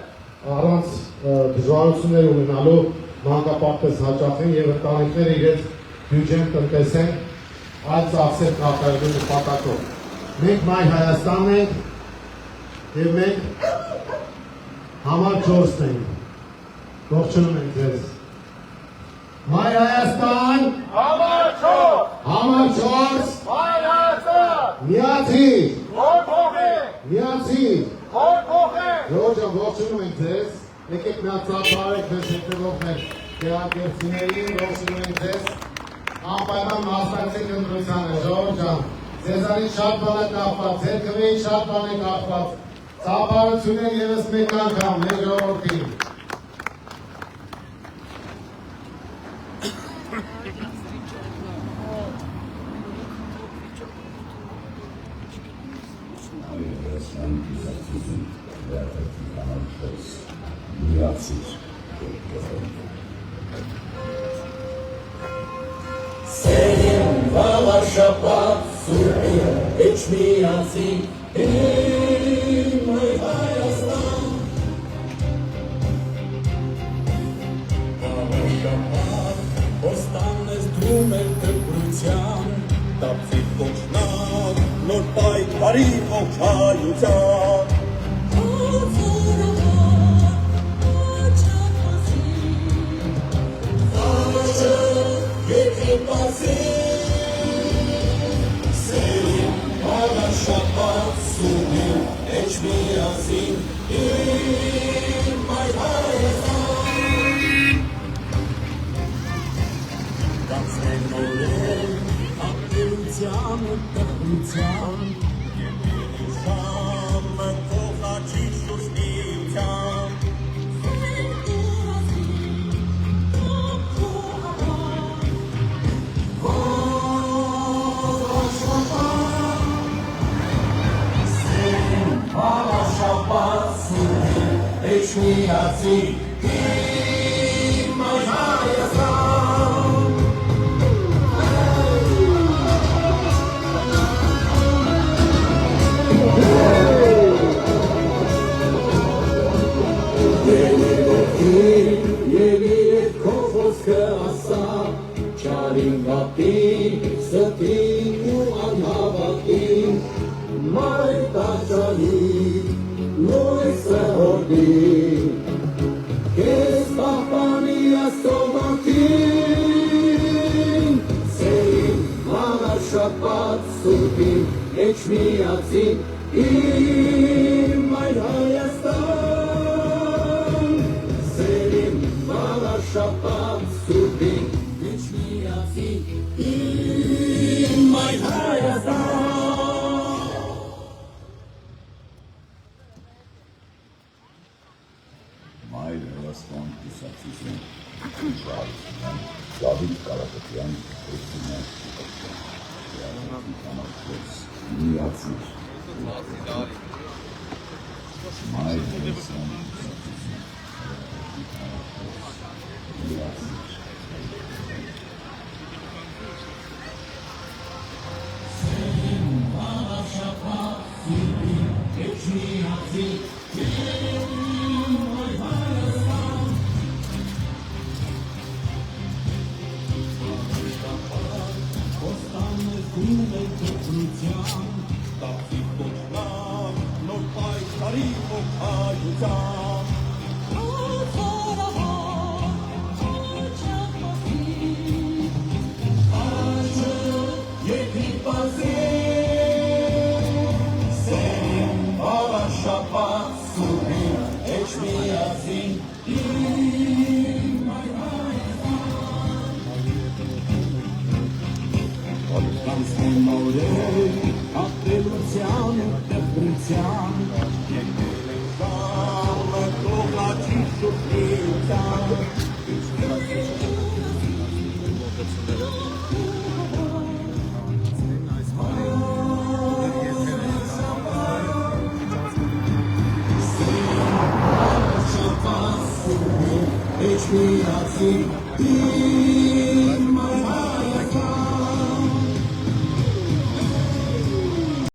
առանց դժվարություններ ունենալու մանկապարտեզ հաճախեն եւ ընտանիքները իրենց բյուջեն տնտեսեն այդ ծախսեր կատարելու նպատակով։ Մենք Մայր Հայաստանն ենք եւ մենք համար 4-ն ենք։ Ողջունում ենք ձեզ։ Մայր Հայաստան, համար 4, համար 4, Մայր Հայաստան, միացիր, որ փոխենք, միացիր, որ փոխենք։ Ժողովուրդ, ողջունում ենք ձեզ, եկեք մի հատ ծափարեք ձեզ հետևող մեր գերագերցիներին, ողջունում ենք ձեզ, անպայման մասնակցեք ընտրությանը, ժողովուրդ ջան, ձեզանից շատ բան է կախված, ձեր քվեից շատ բան է կախված, ծափարություններ ևս մեկ անգամ մեր ժողովրդին։ Senin bağlar şapat sürüyor. Eçmiyazi İlmay Hayastan Bağışamak Ostannes Dumel Teprucan Tapsik Koçnak Nor Paytari Koçayucan Selim bana şapat sunim Eçmiyazin İlmay Hayastan Gazmen olim Akılcan Teprucan Yeminişan Kohlaçi şuşniycan Eçmiyazi İlmay Hayastan Yelir kofoske asa Çarin vatin Sătin u anhavatin Mai taçanin Noi se ordin Kes papania somatin Selim mana şapat sutin Eçmiyazin İlmay Hayastan Selim mana şapat sutin Eçmiyazin İlmay Hayastan Մայր Հայաստան կուսակցություն շարժման Դավիթ Կարապետյան քրիստոնյա համակարգ միացիր Մայր Հայաստան կուսակցություն միացիր Eçmiyazi İlmay